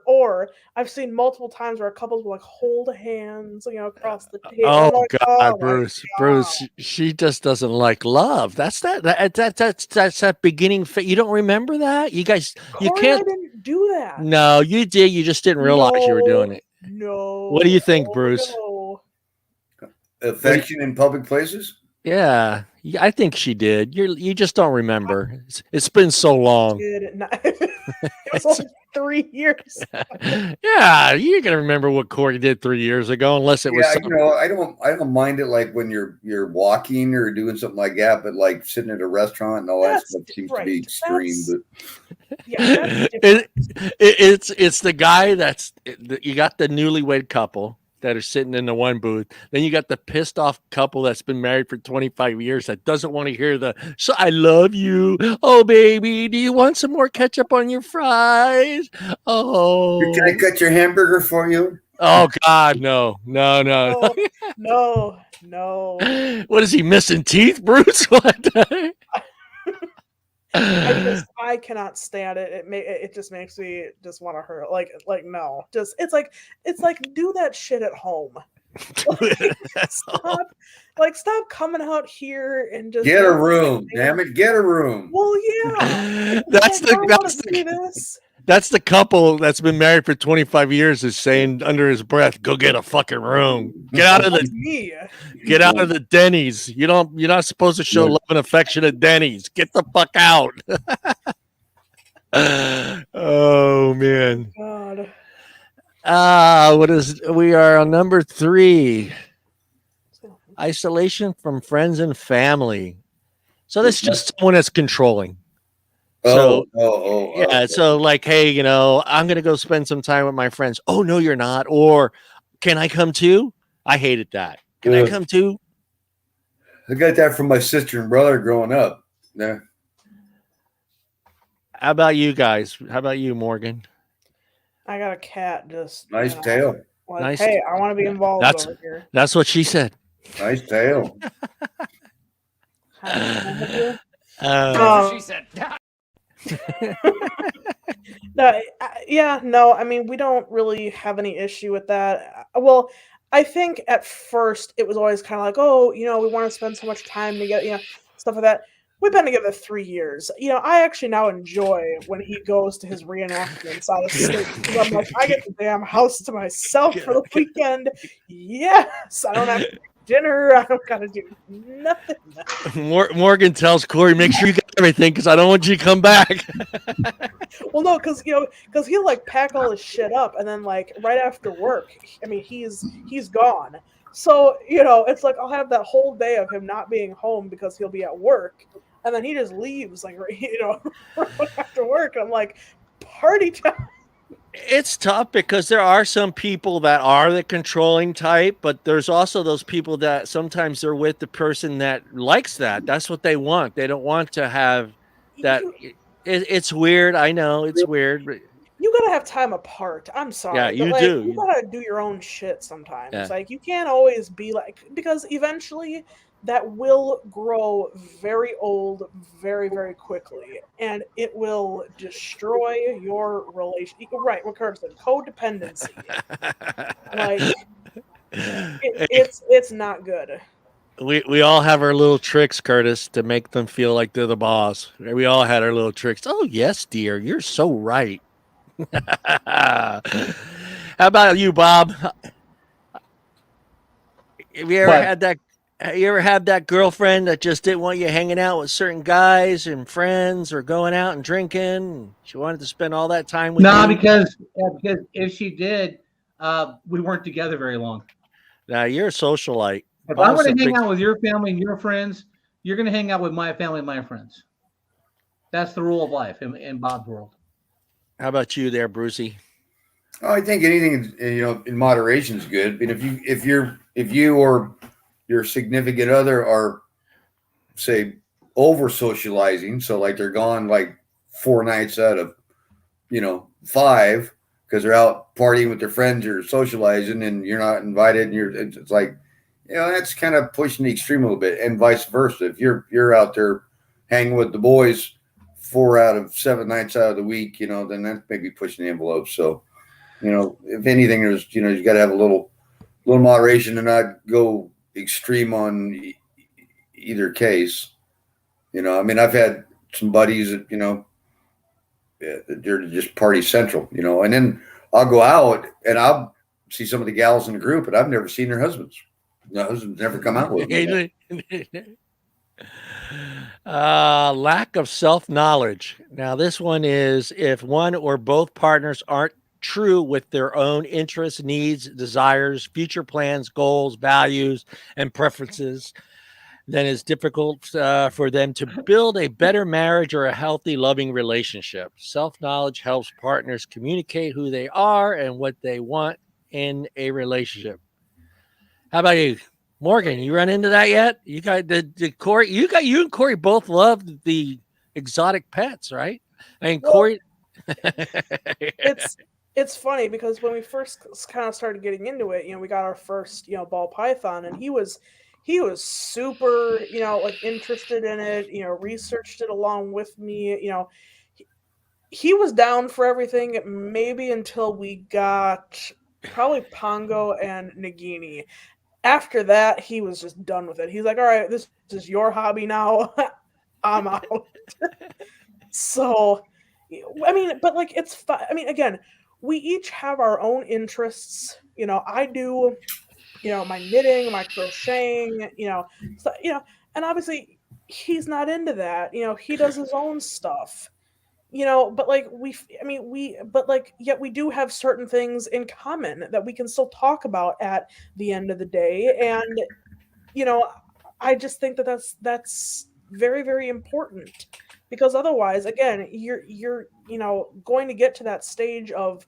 Or I've seen multiple times where couples will hold hands, across the table. Oh God, oh Bruce, my God. she just doesn't like love. That's that beginning. You don't remember that, you guys. You Cory and I can't. didn't do that. No, you did. You just didn't realize you were doing it. No. What do you think, Oh, Bruce? no. Affection in public places? Yeah, I think she did. You just don't remember. It's been so long. It was only 3 years. Yeah, you're gonna remember what Cory did 3 years ago, unless it was. I don't mind it when you're walking or doing something like that, but sitting at a restaurant and all that stuff seems to be extreme. It's the guy you got the newlywed couple that are sitting in the one booth. Then you got the pissed off couple that's been married for 25 years that doesn't want to hear so I love you. Oh, baby, do you want some more ketchup on your fries? Oh. Can I cut your hamburger for you? Oh, God, no. No. What is he, missing teeth, Bruce? What? I cannot stand it. It just makes me just want to hurt. No, just it's like do that shit at home. Stop coming out here and just get a room. Damn it, get a room. Well, yeah, that's the couple that's been married for 25 years is saying under his breath, "Go get a fucking room. Get out of the Denny's. You're not supposed to show love and affection at Denny's. Get the fuck out." Oh man. God. We are on number 3. Isolation from friends and family. So this is just someone that's controlling. So hey, I'm gonna go spend some time with my friends. Oh no, you're not. Or can I come too? I hated that. Can I come too? I got that from my sister and brother growing up. Yeah. How about you guys? How about you, Morgan? I got a cat. Just nice tail. Nice. Hey, I want to be involved over here. That's what she said. Nice tail. That's what she said. No, I mean, we don't really have any issue with that. Well, I think at first it was always kind of oh, we want to spend so much time together, stuff like that. We've been together 3 years. I actually now enjoy when he goes to his reenactments out of state. I'm I get the damn house to myself for the weekend. Yes, I don't have to do dinner. I don't got to do nothing. Morgan tells Cory, make sure you got everything because I don't want you to come back. Well, no, because he'll pack all his shit up and then right after work, I mean he's gone. So it's I'll have that whole day of him not being home because he'll be at work, and then he just leaves after work. I'm party time. It's tough because there are some people that are the controlling type, but there's also those people that sometimes they're with the person that likes that. That's what they want. They don't want to have that. It's weird. I know it's weird. But you gotta have time apart. I'm sorry. Yeah, you do. You gotta do your own shit sometimes. Yeah. You can't always be because eventually that will grow very old very, very quickly, and it will destroy your relationship. Right, what Kurt said, codependency. It's not good. We all have our little tricks, Curtis, to make them feel like they're the boss. We all had our little tricks. Oh yes, dear, you're so right. How about you, Bob? Have you ever had You ever had that girlfriend that just didn't want you hanging out with certain guys and friends or going out and drinking? She wanted to spend all that time with No, you. because if she did, we weren't together very long. Now you're a socialite. If I'm Bob's going a to hang big. out with your family and your friends, you're going to hang out with my family and my friends. That's the rule of life in Bob's world. How about you, there, Brucey? Oh, I think anything in moderation is good. But if you or your significant other are, say, over socializing, so like they're gone like 4 nights out of 5 because they're out partying with their friends or socializing, and you're not invited, and it's like, that's kind of pushing the extreme a little bit, and vice versa. If you're out there hanging with the boys 4 out of 7 nights out of the week, then that's maybe pushing the envelope. So, if anything, there's you got to have a little moderation and not go extreme on either case. I mean, I've had some buddies that they're just party central, and then I'll go out and I'll see some of the gals in the group, but I've never seen their husbands. The husbands never come out with them. Lack of self-knowledge. Now, this one is if one or both partners aren't true with their own interests, needs, desires, future plans, goals, values, and preferences, then it's difficult for them to build a better marriage or a healthy, loving relationship. Self-knowledge helps partners communicate who they are and what they want in a relationship. How about you, Morgan? You run into that yet? You got did Cory? You and Cory both loved the exotic pets, right? I mean, Cory. It's funny because when we first kind of started getting into it, we got our first, ball python, and he was super, like interested in it, researched it along with me, he was down for everything, maybe until we got probably Pongo and Nagini. After that, he was just done with it. He's like, all right, this is your hobby now. I'm out. So, I mean, but like, it's fun. I mean, again, we each have our own interests. I do, my knitting, my crocheting, so, and obviously he's not into that. He does his own stuff. But like yet we do have certain things in common that we can still talk about at the end of the day. And, I just think that that's very, very important, because otherwise, again, you're going to get to that stage of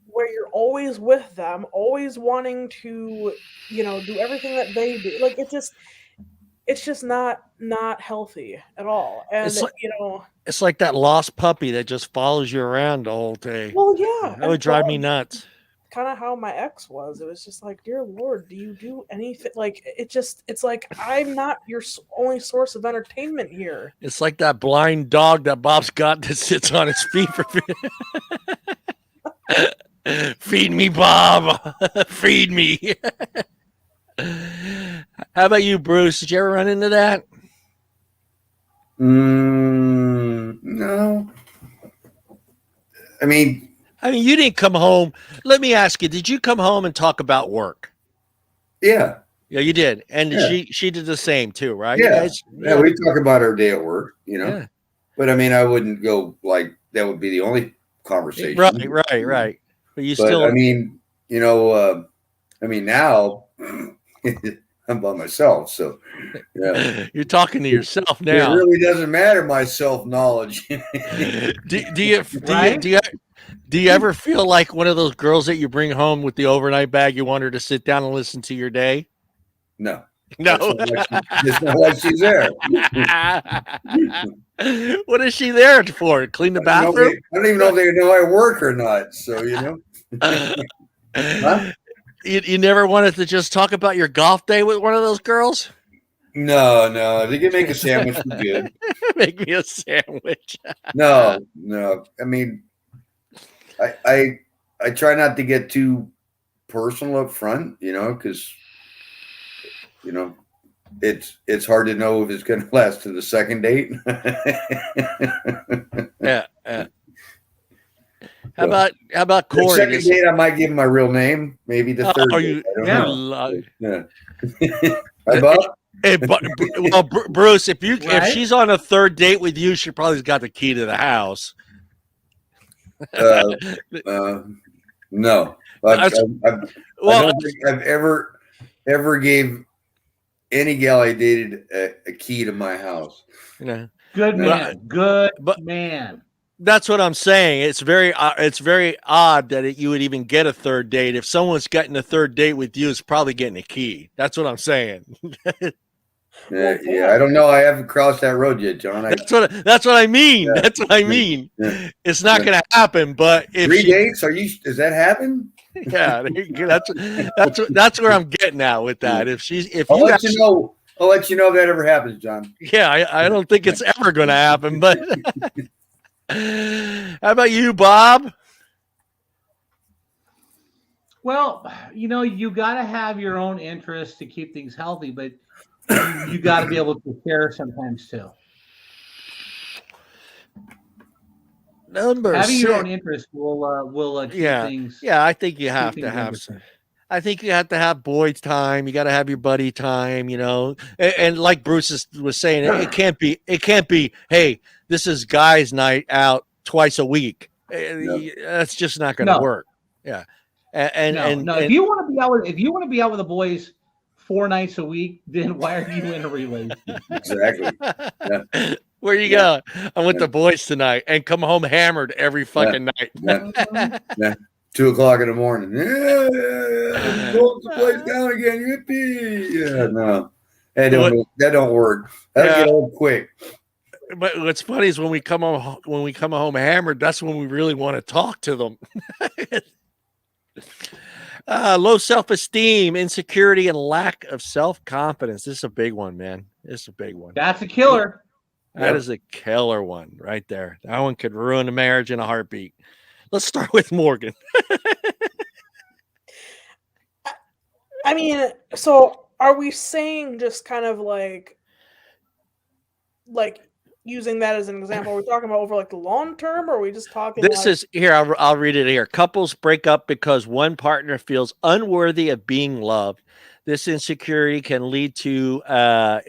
where you're always with them, always wanting to, do everything that they do. Like it's just not healthy at all. And It's like that lost puppy that just follows you around the whole day. Well, yeah, that would drive me nuts. Kind of how my ex was. It was just like, dear Lord, do you do anything? Like it's like, I'm not your only source of entertainment here. It's like that blind dog that Bob's got that sits on his feet for feed me, Bob. Feed me. How about you, Bruce? Did you ever run into that? No. I mean, you didn't come home. Let me ask you, did you come home and talk about work? Yeah. Yeah, you did. And she did the same too, right? Yeah. Yeah, we talk about our day at work, Yeah. But I mean, I wouldn't go like that would be the only conversation. Right. But still. I mean, now I'm by myself, so yeah. You're talking to yourself now. It really doesn't matter my self-knowledge. Do you ever feel like one of those girls that you bring home with the overnight bag? You want her to sit down and listen to your day? No. It's not like she's there. What is she there for? Clean the bathroom? I don't even know if they know I work or not. So Huh? You never wanted to just talk about your golf day with one of those girls? No. They can make a sandwich for good. Make me a sandwich. No. I mean, I try not to get too personal up front, because it's hard to know if it's going to last to the second date. Yeah. How about Cory? The second date, I might give him my real name. Maybe the third. Yeah. Hi, Bob. Well, Bruce, if Right? she's on a third date with you, she probably's got the key to the house. No. I don't think I've ever gave any gal I dated a key to my house. Yeah. Good man. Good but- man. That's what I'm saying. It's very odd that you would even get a third date. If someone's getting a third date with you, it's probably getting a key. That's what I'm saying. Yeah, I don't know. I haven't crossed that road yet, John. That's what I mean. Yeah. That's what I mean. Yeah. It's not going to happen. But if 3 dates, does that happen? Yeah, that's where I'm getting at with that. I'll let you know if that ever happens, John. Yeah, I don't think it's ever going to happen. But how about you, Bob? Well, you got to have your own interests to keep things healthy, but you got to be able to share sometimes too. Having your own interests will keep things. Yeah, I think you have to have some. I think you have to have boys' time. You got to have your buddy time, And like Bruce was saying, it can't be. Hey, this is guys' night out twice a week. That's just not going to work. Yeah, and if you want to be out with the boys 4 nights a week, then why are you in a relationship? Exactly. Yeah. Where you going? I'm with the boys tonight, and come home hammered every fucking night. Yeah. 2 o'clock in the morning. Yeah, close the place down again. Yippee! Yeah, no, that don't work. That'll get old quick. But what's funny is when we come home hammered, that's when we really want to talk to them. Low self-esteem, insecurity, and lack of self-confidence. This is a big one, man. This is a big one. That's a killer. That is a killer one right there. That one could ruin a marriage in a heartbeat. Let's start with Morgan. I mean, so are we saying just kind of like using that as an example? Are we talking about over like the long term, or are we just talking? This is here. I'll read it here. Couples break up because one partner feels unworthy of being loved. This insecurity can lead to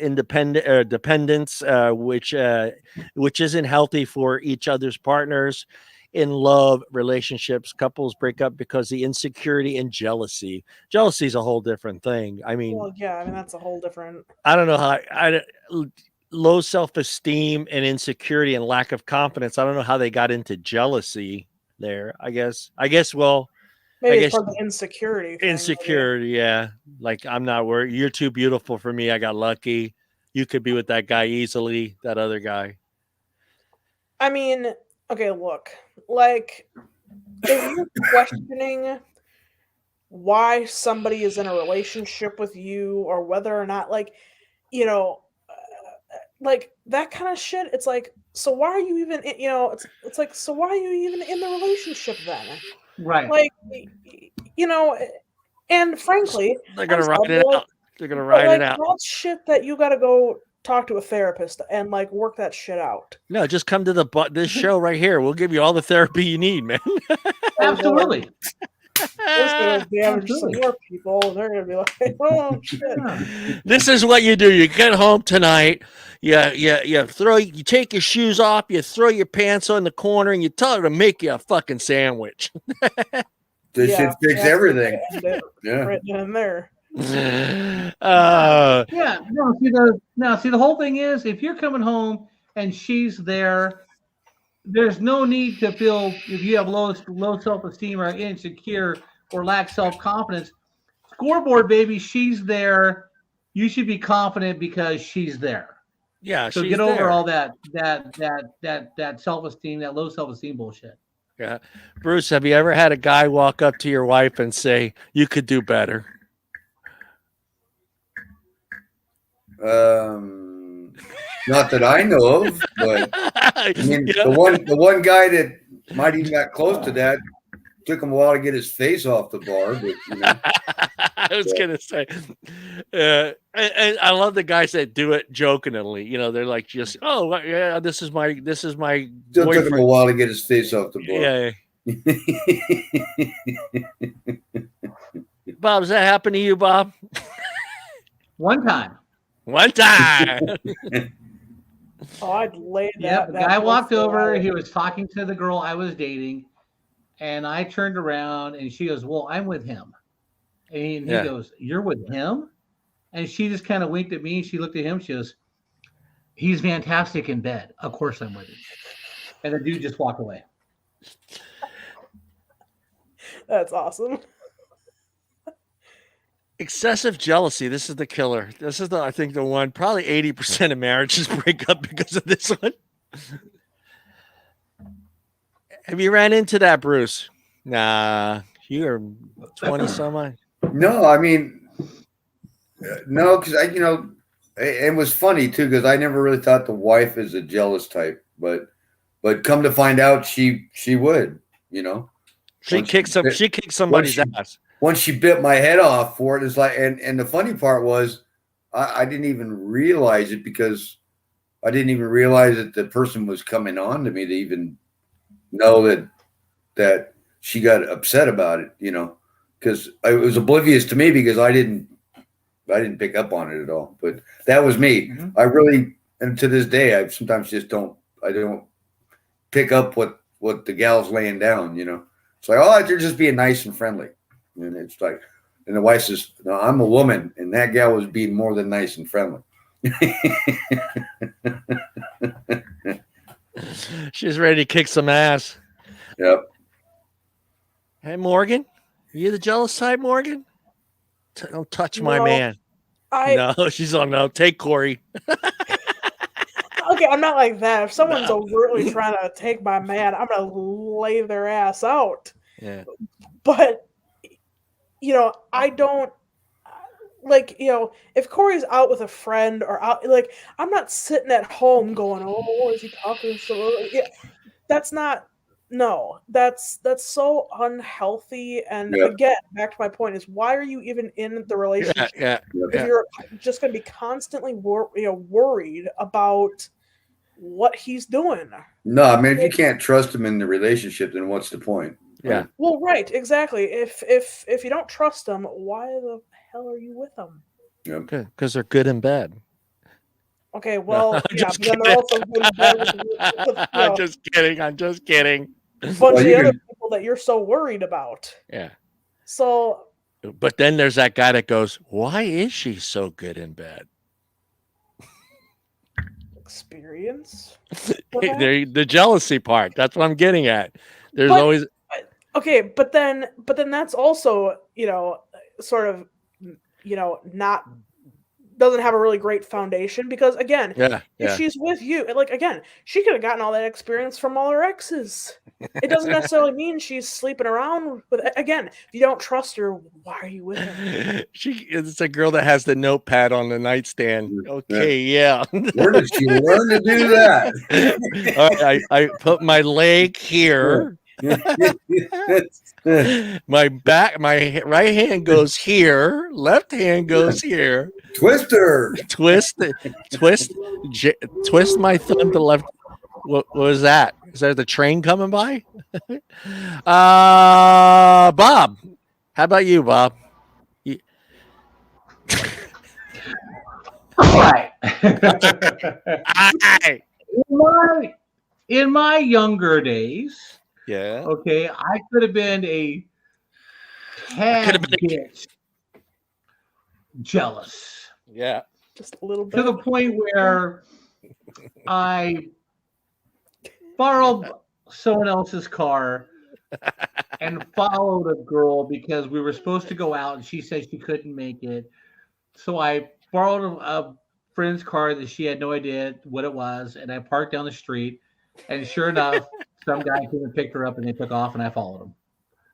dependence, which isn't healthy for each other's partners. In love relationships, couples break up because the insecurity and jealousy. Jealousy is a whole different thing. I mean, that's a whole different. I don't know how. Low self-esteem and insecurity and lack of confidence. I don't know how they got into jealousy there. I guess. Well, maybe it's the insecurity. Insecurity, yeah. Like, I'm not worried. You're too beautiful for me. I got lucky. You could be with that guy easily. That other guy. I mean, okay, look. Like, if you're questioning why somebody is in a relationship with you, or whether or not, like that kind of shit, it's like, so why are you even, it's like, so why are you even in the relationship then? Right. Like, and frankly, they're going to ride it out. They're going to ride it out. That's shit that you got to go talk to a therapist and like work that shit out. No, just come to this show right here. We'll give you all the therapy you need, man. Absolutely. There's going to be some more people. They're going to be like, oh shit. This is what you do. You get home tonight. You take your shoes off. You throw your pants on the corner, and you tell her to make you a fucking sandwich. This shit fix everything. Right in there. See, the whole thing is, if you're coming home and she's there, there's no need to feel, if you have low self-esteem or insecure or lack self-confidence. Scoreboard, baby, she's there. You should be confident because she's there. Yeah. So get over all that self-esteem, that low self-esteem bullshit. Yeah. Bruce, have you ever had a guy walk up to your wife and say, "You could do better"? Not that I know of, but I mean, the one guy that might even got close to that took him a while to get his face off the bar. But I was gonna say, and I love the guys that do it jokingly. They're like, just, oh yeah, this is my still boyfriend. took him a while to get his face off the bar. Bob, does that happen to you, Bob? One time. One time. Oh, I'd lay that. Yeah, the that guy wolf walked for over. hours. He was talking to the girl I was dating, and I turned around and she goes, "Well, I'm with him." And he Yeah. goes, "You're with him?" And she just kind of winked at me. She looked at him. She goes, "He's fantastic in bed. Of course I'm with him." And the dude just walked away. That's awesome. Excessive jealousy. This is the killer. This is I think the one. Probably 80% of marriages break up because of this one. Have you ran into that, Bruce? Nah, you're 20 some odd. No, I mean, no, because it was funny too because I never really thought the wife is a jealous type, but come to find out, she would, She kicks somebody's ass. Once she bit my head off for it, it's like, and the funny part was, I didn't even realize it because I didn't even realize that the person was coming on to me to even know that she got upset about it, because it was oblivious to me because I didn't pick up on it at all. But that was me. Mm-hmm. I really, and to this day, I sometimes just don't pick up what the gal's laying down, It's like, oh, they're just being nice and friendly. And it's like, and the wife says, "No, I'm a woman, and that gal was being more than nice and friendly." She's ready to kick some ass. Yep. Hey, Morgan, are you the jealous side, Morgan? Don't touch my No, man. No, she's on no. Take Cory. Okay, I'm not like that. If someone's overtly trying to take my man, I'm gonna lay their ass out. Yeah. But I don't like, if Cory's out with a friend or out, like, I'm not sitting at home going, "Oh, is he talking so?" Yeah, that's not. No, that's so unhealthy. And Yep. again, back to my point is, why are you even in the relationship Yeah. if you're just going to be constantly worried about what he's doing? No, I mean, if you can't trust him in the relationship, then what's the point? Yeah. Well, right, exactly. If you don't trust them, why the hell are you with them? Yep. Good, because they're good and bad. Okay, well, I'm yeah, just but then they're also good and bad with I'm just kidding. a bunch Well, of you the other can- people that you're so worried about. Yeah. So, But then there's that guy that goes, "Why is she so good and bad?" experience. The jealousy part. That's what I'm getting at. There's But- always Okay, but then that's also, sort of, not doesn't have a really great foundation because again, if she's with you, like, again, she could have gotten all that experience from all her exes. It doesn't necessarily mean she's sleeping around with. Again, if you don't trust her, why are you with her? It's a girl that has the notepad on the nightstand. Okay, yeah. Where did she learn to do that? I put my leg here. My right hand goes here, left hand goes here. Twister. Twist my thumb to left. What was that? Is that the train coming by? Bob, how about you, Bob? All right. Aye. In my younger days, Yeah. okay, I could have been a tad bit jealous. Yeah. Just a little bit. To the point where I borrowed someone else's car and followed a girl because we were supposed to go out and she said she couldn't make it. So I borrowed a friend's car that she had no idea what it was, and I parked down the street. And sure enough, some guy came and picked her up and they took off and I followed him.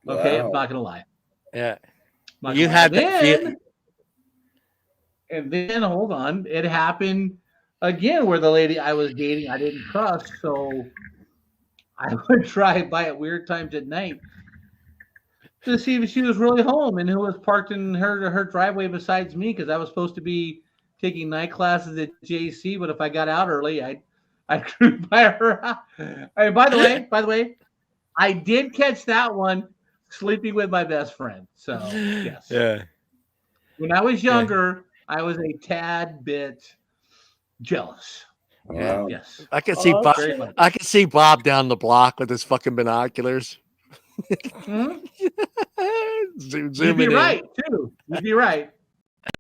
Okay, Wow. I'm not gonna lie. Yeah. Not You gonna had lie. that And then hold on, it happened again where the lady I was dating I didn't trust, so I would drive by at weird times at night to see if she was really home and who was parked in her driveway besides me because I was supposed to be taking night classes at JC, but if I got out early, I drew by her. By the way, I did catch that one sleeping with my best friend. So yes. Yeah. When I was younger, I was a tad bit jealous. Wow. Yes. I can see Bob. Very much. I can see Bob down the block with his fucking binoculars. Mhm. Zoom You'd be in. right too. You'd be right.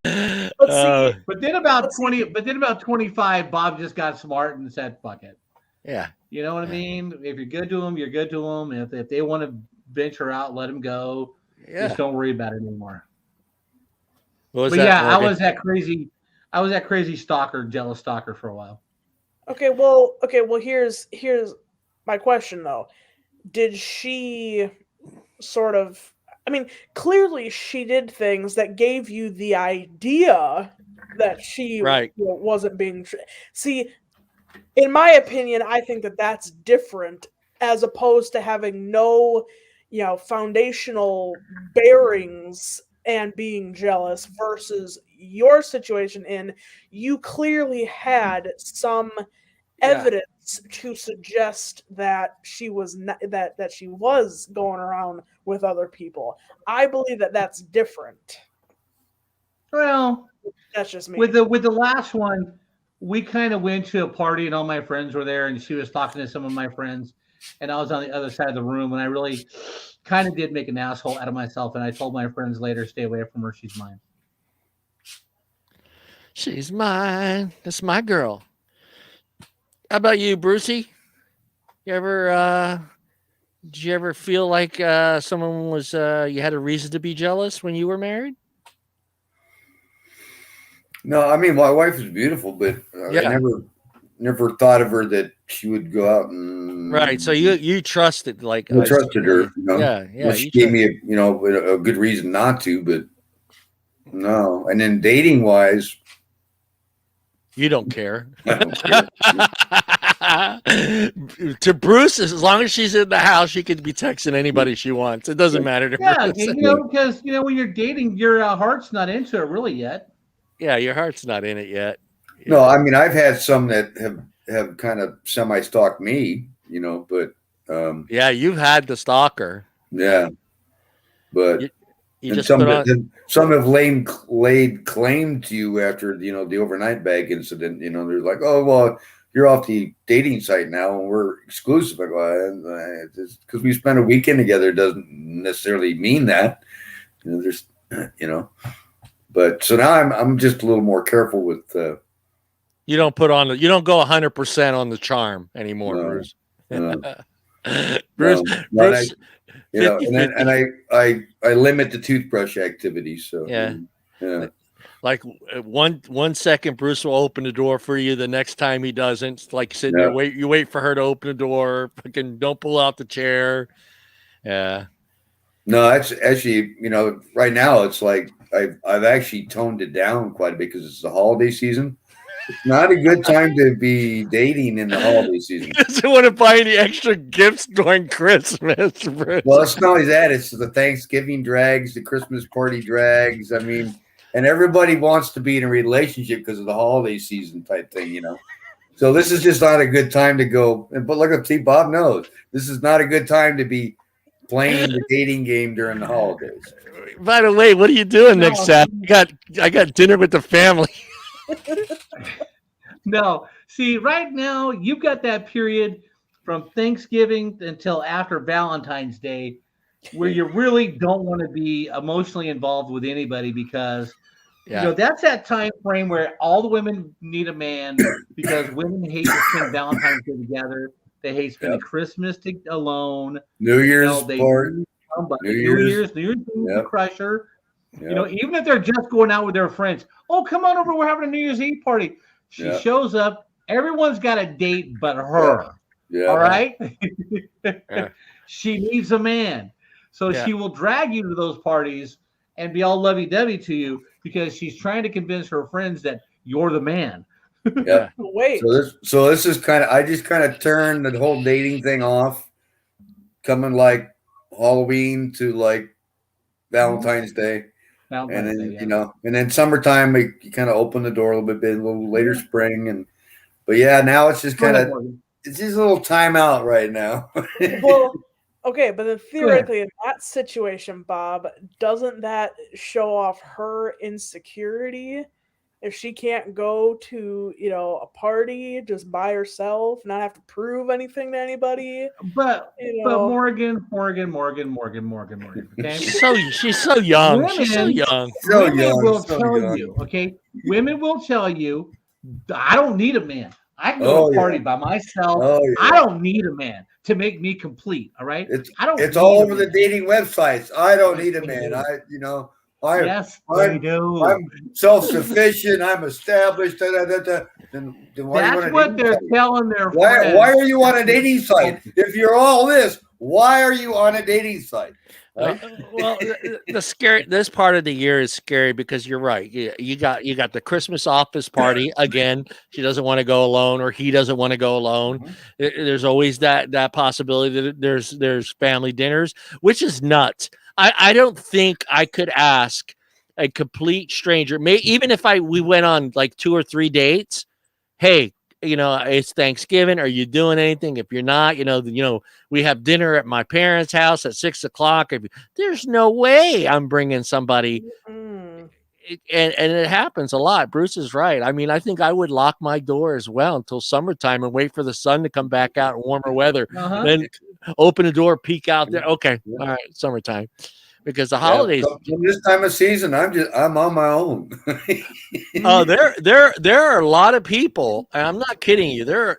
But see, But then about Let's 20, but then about 25, Bob just got smart and said, "Fuck it." Yeah. You know what I mean? If you're good to them, you're good to them. If they want to venture out, let them go. Yeah. Just don't worry about it anymore. What was But that, yeah, I Morgan? was that crazy. I was that crazy stalker, jealous stalker for a while. okay, well, here's my question though. Did she sort of I mean, clearly she did things that gave you the idea that she Right. wasn't being See, in my opinion, I think that that's different as opposed to having no, foundational bearings and being jealous versus your situation in you clearly had some evidence to suggest that she was not, that she was going around with other people. I believe that that's different. Well, That's just me. with the last one, we kind of went to a party and all my friends were there, and she was talking to some of my friends, and I was on the other side of the room, and I really kind of did make an asshole out of myself, and I told my friends later, "Stay away from her. She's mine." She's mine. That's my girl. How about you, Brucey? You ever did you ever feel like someone was you had a reason to be jealous when you were married? No, I mean my wife is beautiful, but I Yeah. never thought of her that she would go out and Right. So you trusted like I trusted her. Yeah, Well, she gave me a good reason not to, but no. And then dating wise, you don't care. I don't care. To Bruce, as long as she's in the house, she could be texting anybody she wants. It doesn't matter to Yeah, Bruce. because when you're dating, your heart's not into it really yet. Yeah, your heart's not in it yet. No, I mean I've had some that have kind of semi-stalked me, but yeah, you've had the stalker. yeah, but You just put on. some have laid claim to you after the overnight bag incident. They're like, oh well, you're off the dating site now and we're exclusive. I go, because we spent a weekend together doesn't necessarily mean that. There's but so now I'm just a little more careful with. You don't put on you don't go 100% on the charm anymore, No, Bruce. no. Bruce, No, Bruce, and I limit the toothbrush activity. So yeah. Like one second, Bruce will open the door for you. The next time he doesn't. It's like sitting there, you wait for her to open the door. Fucking don't pull out the chair. Yeah. No, that's actually, right now it's like I've actually toned it down quite a bit because it's the holiday season. It's not a good time to be dating in the holiday season. He doesn't want to buy any extra gifts during Christmas, Bruce. Well, it's not only that; it's the Thanksgiving drags, the Christmas party drags. I mean, and everybody wants to be in a relationship because of the holiday season type thing, So this is just not a good time to go. But look up, see, Bob knows this is not a good time to be playing the dating game during the holidays. By the way, what are you doing next Saturday? I got dinner with the family. No, see, right now you've got that period from Thanksgiving until after Valentine's Day where you really don't want to be emotionally involved with anybody because that's that time frame where all the women need a man because women hate to spend Valentine's Day together. They hate spending Christmas alone. New Year's party. New Year's crusher. Even if they're just going out with their friends. Oh, come on over. We're having a New Year's Eve party. She shows up. Everyone's got a date but her. Yeah. All right? She needs a man. So she will drag you to those parties and be all lovey-dovey to you because she's trying to convince her friends that you're the man. Yeah. Wait. So this is I just kind of turned the whole dating thing off, coming like Halloween to like Valentine's Day. And then and then summertime you kind of open the door a little later spring but now it's just it's just a little timeout right now. Well, okay, but then theoretically in that situation, Bob, doesn't that show off her insecurity if she can't go to, a party just by herself, not have to prove anything to anybody, But you but know. Morgan. Okay. She's so young. She's so Women, young. So women young, will so tell young. you, okay? Women will tell you, I don't need a man. I can go Oh, to a party yeah. by myself. Oh, I yeah. don't need a man to make me complete. All right. It's I don't it's need all a over the man. dating websites. I don't Yes, need a they man. do. I'm Yes, they I'm do. I'm self-sufficient. I'm established. Da, da, da, da. Then why are you on That's a what dating they're site? telling their Why friends. are you on a dating site? If you're all this, why are you on a dating site? Right? Well, the scary this part of the year is scary because you're right. You got the Christmas office party again. She doesn't want to go alone, or he doesn't want to go alone. Mhm. There's always that possibility that there's family dinners, which is nuts. I don't think I could ask a complete stranger, even if we went on like 2 or 3 dates. Hey, it's Thanksgiving. Are you doing anything? If you're not, we have dinner at my parents' house at 6 o'clock. There's no way I'm bringing somebody. Mm. And it happens a lot. Bruce is right. I mean, I think I would lock my door as well until summertime and wait for the sun to come back out in warmer weather. Uh-huh. Then open the door, peek out there. Okay, Yeah. all right, summertime. Because the Yeah, holidays. come this time of season, I'm on my own. Oh, there are a lot of people, and I'm not kidding you.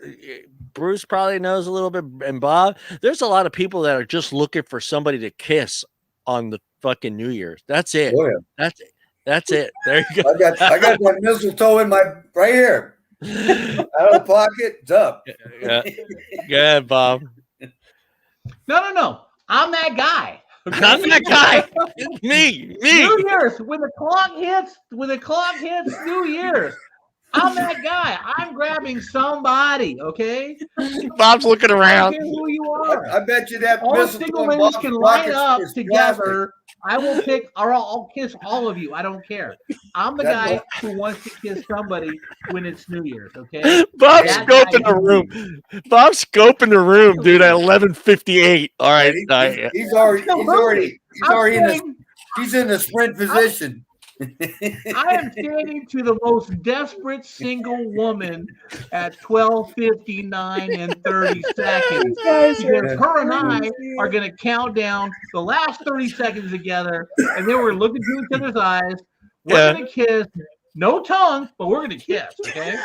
Bruce probably knows a little bit, and Bob. There's a lot of people that are just looking for somebody to kiss on the fucking New Year's. That's it. Oh, yeah. That's it. There you go. I got my mistletoe in my right here. Out of the pocket, it's up. Yeah. Go ahead, Bob. No. I'm that guy. Okay? I'm that guy. Me. New Year's when the clock hits New Year's. I'm that guy. I'm grabbing somebody. Okay. Bob's looking I don't around. care who you are. I bet you that All mistletoe single in ladies Bob's can line pockets up is together. I will pick, or I'll kiss all of you. I don't care. I'm the That's guy all. who wants to kiss somebody when it's New Year's. Okay. Bob's That guy scoping the is room. me. Bob's scoping the room, dude. At 11:58. All right. Yeah, he's already I'm he's in the sprint position. I am standing to the most desperate single woman at 12:59 and 30 seconds. Guys Because are her and I crazy. are going to count down the last 30 seconds together, and then we're looking to each other's eyes. We're going to kiss. No tongue, but we're going to kiss, okay?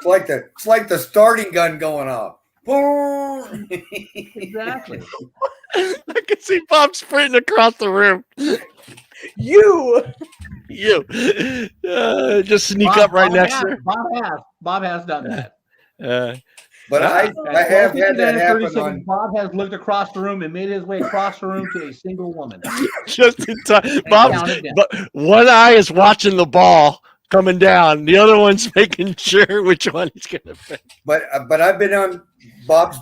It's like the starting gun going off. Boom. Exactly. I can see Bob sprinting across the room. You. Just sneak up right next to her. Bob has done that. But I have had that happen on. Bob has looked across the room and made his way across the room to a single woman. Just in time. counted down. But one eye is watching the ball coming down. The other one's making sure which one he's going to pick. But I've been on Bob's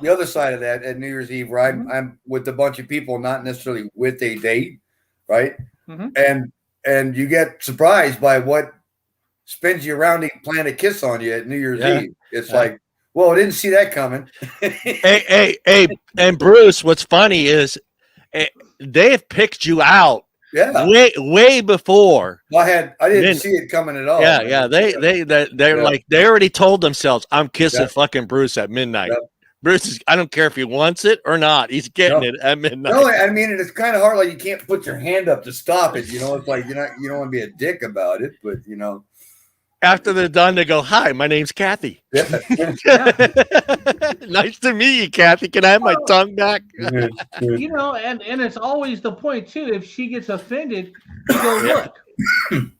the other side of that at New Year's Eve, where I'm with a bunch of people, not necessarily with a date, right? Mm-hmm. And you get surprised by what spins you around to plant a kiss on you at New Year's Eve. It's like, well, I didn't see that coming. Hey, and Bruce, what's funny is they have picked you out. Yeah, way before. I didn't see it coming at all. Yeah. They're like they already told themselves, I'm kissing fucking Bruce at midnight. Yeah. Bruce is, I don't care if he wants it or not. He's getting it at midnight. No, I mean it's kind of hard. Like you can't put your hand up to stop it. You know, it's like you don't want to be a dick about it, but you know. After they're done, they go, "Hi, my name's Kathy. Yeah. Nice to meet you, Kathy. Can I have my tongue back?" You know, and it's always the point too. If she gets offended, you go, "Look,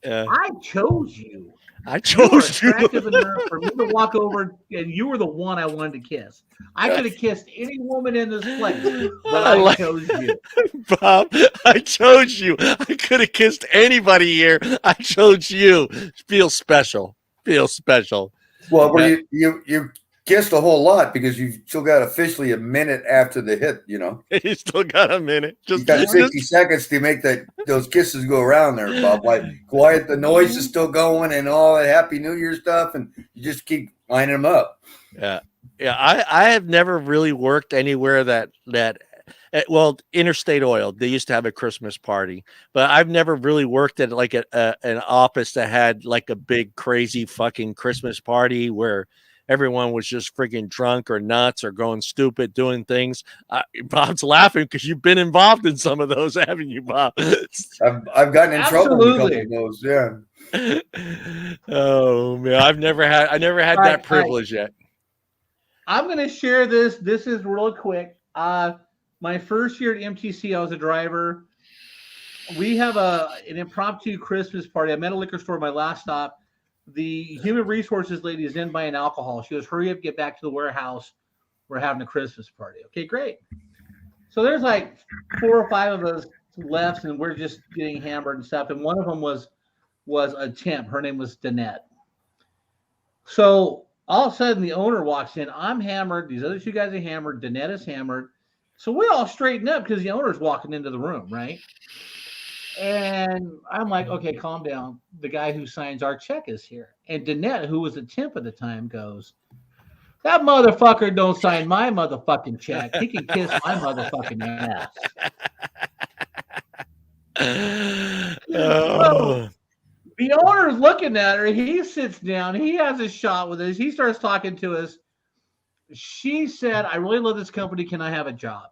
I chose you. I chose you. Attractive enough for me to walk over, and you were the one I wanted to kiss. I could have kissed any woman in this place, but I chose you, Bob. I chose you. I could have kissed anybody here. I chose you. Feel special. Well, but you kissed a whole lot because you've still got officially a minute after the hit. You know, you still got a minute. You got 60 seconds to make those kisses go around there, Bob. Like quiet, the noise is still going, and all that Happy New Year stuff, and you just keep lining them up. Yeah. I have never really worked anywhere that well, Interstate Oil, they used to have a Christmas party, but I've never really worked at like an office that had like a big crazy fucking Christmas party where everyone was just freaking drunk or nuts or going stupid doing things. Bob's laughing because you've been involved in some of those, haven't you, Bob? I've gotten in trouble in a couple of those. Yeah. Oh man, I never had that privilege yet. I'm going to share this. This is real quick. My first year at MTC, I was a driver. We have an impromptu Christmas party. I'm at a liquor store, my last stop. The human resources lady is in buying alcohol. She goes, hurry up, get back to the warehouse. We're having a Christmas party. Okay, great. So there's like 4 or 5 of us left, and we're just getting hammered and stuff. And one of them was a temp. Her name was Danette. So all of a sudden, the owner walks in. I'm hammered. These other 2 guys are hammered. Danette is hammered. So we all straighten up because the owner's walking into the room, right? And I'm like, okay, calm down. The guy who signs our check is here. And Danette, who was a temp at the time, goes, that motherfucker don't sign my motherfucking check. He can kiss my motherfucking ass. So, the owner's looking at her. He sits down. He has a shot with us. He starts talking to us. She said, I really love this company. Can I have a job?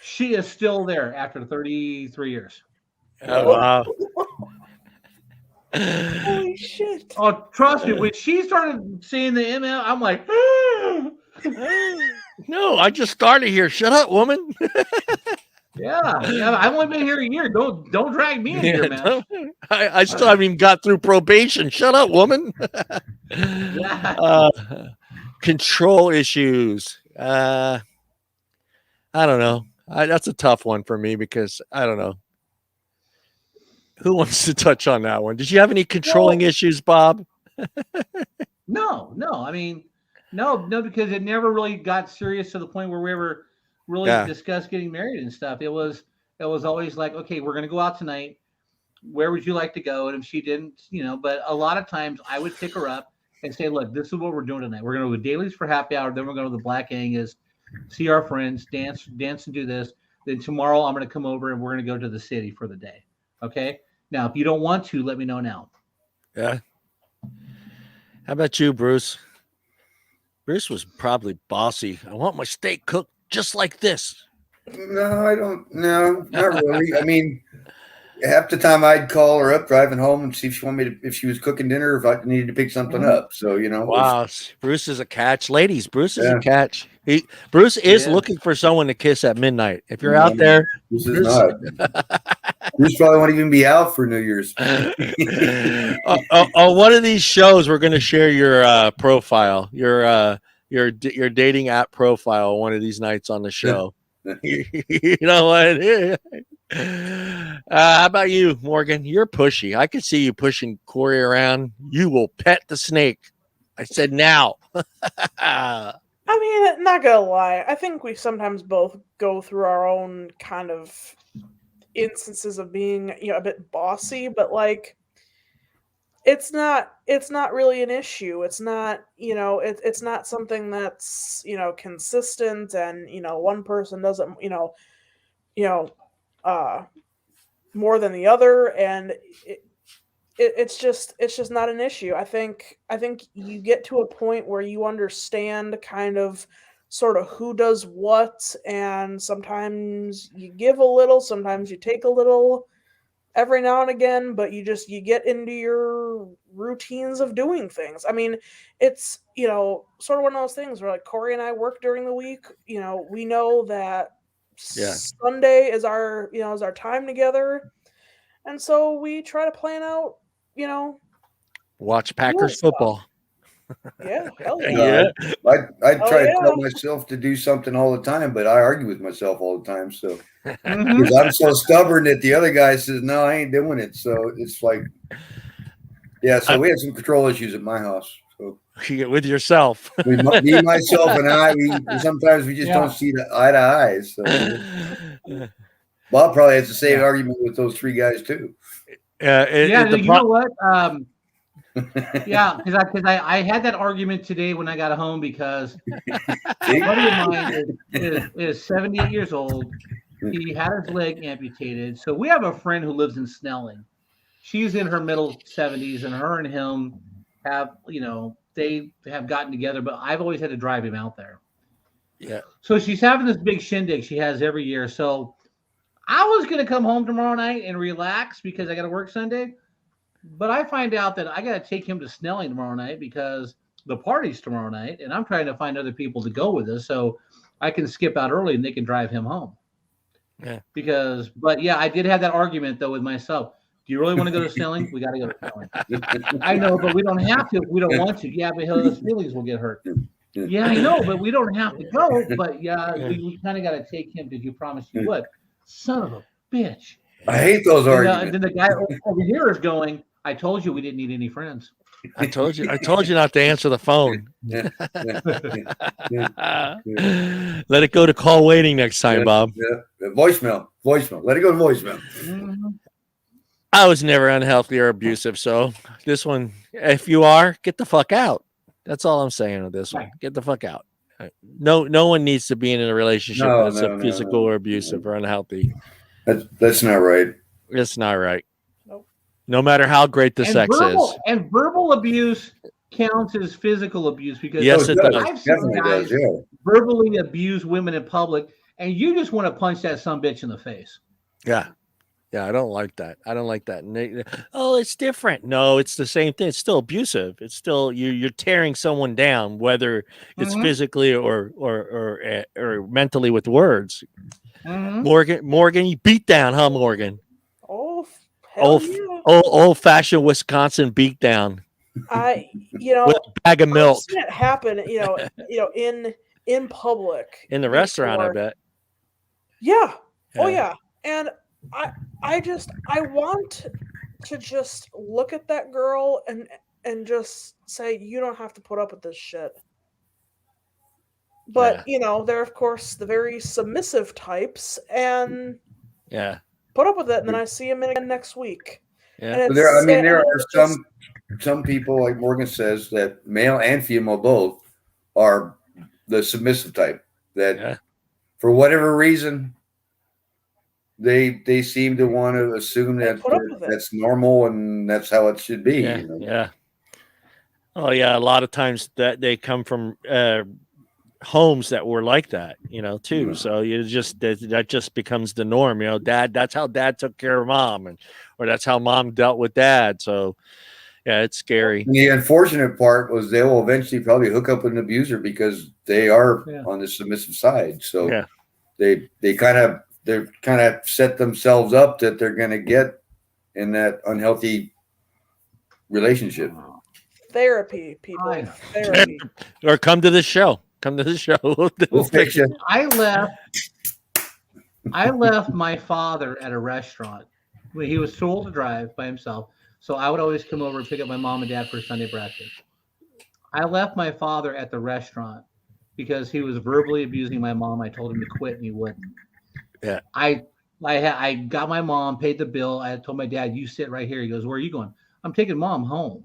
She is still there after 33 years. Oh, wow. Holy shit. Oh, trust me. When she started seeing the email, I'm like, no, I just started here. Shut up, woman. yeah. I've only been here a year. Don't drag me in here, man. I still haven't even got through probation. Shut up, woman. Control issues. I don't know. That's a tough one for me because I don't know. Who wants to touch on that one? Did you have any controlling issues, Bob? No. I mean, no, because it never really got serious to the point where we ever really discussed getting married and stuff. It was always like, okay, we're going to go out tonight. Where would you like to go? And if she didn't, but a lot of times I would pick her up and say, look, this is what we're doing tonight. We're going to go to Dailey's for happy hour. Then we're going to the Black Angus, see our friends, dance and do this. Then tomorrow I'm going to come over and we're going to go to the city for the day. Okay. Now, if you don't want to, let me know now. Yeah. How about you, Bruce? Bruce was probably bossy. I want my steak cooked just like this. No, I don't. No, not really. I mean, half the time I'd call her up driving home and see if she was cooking dinner or if I needed to pick something up. So, Wow. Bruce is a catch. Ladies, Bruce is a catch. Bruce is looking for someone to kiss at midnight. If you're out there. Bruce is not. Bruce probably won't even be out for New Year's. On one of these shows, we're going to share your profile, your dating app profile one of these nights on the show. You know what? How about you, Morgan? You're pushy. I could see you pushing Cory around. You will pet the snake. I said now. I mean, not gonna lie. I think we sometimes both go through our own kind of instances of being, a bit bossy, but like, it's not really an issue. It's not, it's not something that's, consistent and, one person doesn't, more than the other. And it's just not an issue. I think you get to a point where you understand kind of sort of who does what, and sometimes you give a little, sometimes you take a little every now and again, but you get into your routines of doing things. I mean, it's, sort of one of those things where like Cory and I work during the week, we know that Sunday is our time together. And so we try to plan out, watch Packers football. Yeah, hell yeah. I try to tell myself to do something all the time, but I argue with myself all the time. So because I'm so stubborn that the other guy says, no, I ain't doing it. So it's like, so we had some control issues at my house. So with yourself. Me, myself, and I, sometimes we just don't see eye to eye. So Bob probably has the same argument with those 3 guys too. You know what? Yeah, because I had that argument today when I got home because a buddy of mine is 78 years old. He had his leg amputated. So we have a friend who lives in Snelling. She's in her middle 70s, and her and him have, they have gotten together, but I've always had to drive him out there. Yeah. So she's having this big shindig she has every year. So I was going to come home tomorrow night and relax because I got to work Sunday. But I find out that I got to take him to Snelling tomorrow night because the party's tomorrow night, and I'm trying to find other people to go with us so I can skip out early and they can drive him home. Yeah. But yeah, I did have that argument though with myself. Do you really want to go to Snelling? We got to go to Snelling. I know, but we don't have to if we don't want to. Yeah, but his feelings will get hurt. Yeah, I know, but we don't have to go. But yeah, we kind of got to take him because you promised you would. Son of a bitch. I hate those arguments. And then the guy over here is going, I told you we didn't need any friends. I told you not to answer the phone. Yeah. Let it go to call waiting next time, Bob. Yeah. Voicemail. Let it go to voicemail. Mm-hmm. I was never unhealthy or abusive, so this one, if you are, get the fuck out. That's all I'm saying with this one. Get the fuck out. No one needs to be in a relationship that's physical or abusive or unhealthy. That's not right. It's not right. Nope. No matter how great the sex is. And verbal abuse counts as physical abuse because yes, it does. I've seen guys verbally abuse women in public, and you just want to punch that sumbitch in the face. Yeah. Yeah, I don't like that. Oh, it's different. No, it's the same thing. It's still abusive. It's still you're tearing someone down, whether it's physically or mentally with words. Mm-hmm. Morgan, you beat down, huh, Morgan? Oh, hell yeah. Old-fashioned Wisconsin beat down. With a bag of milk. I've seen it happen, in public. In the restaurant, I bet. Yeah. Oh yeah. And I want to just look at that girl and just say, you don't have to put up with this shit. But they're of course the very submissive types, and put up with it. And then I see them again next week. Yeah, there are some people, like Morgan says, that male and female both are the submissive type. That for whatever reason, they seem to want to assume that that's normal and that's how it should be. Yeah. Oh yeah, a lot of times that they come from homes that were like that, too. So that just becomes the norm. That's how dad took care of mom, or that's how mom dealt with dad. So yeah, it's scary. And the unfortunate part was they will eventually probably hook up with an abuser because they are on the submissive side. So they kind of set themselves up that they're going to get in that unhealthy relationship. Therapy, people. Therapy. Or come to the show. We'll fix you. I left my father at a restaurant when he was too old to drive by himself. So I would always come over and pick up my mom and dad for Sunday breakfast. I left my father at the restaurant because he was verbally abusing my mom. I told him to quit and he wouldn't. Yeah. I got my mom, paid the bill. I told my dad, you sit right here. He goes, where are you going? I'm taking mom home.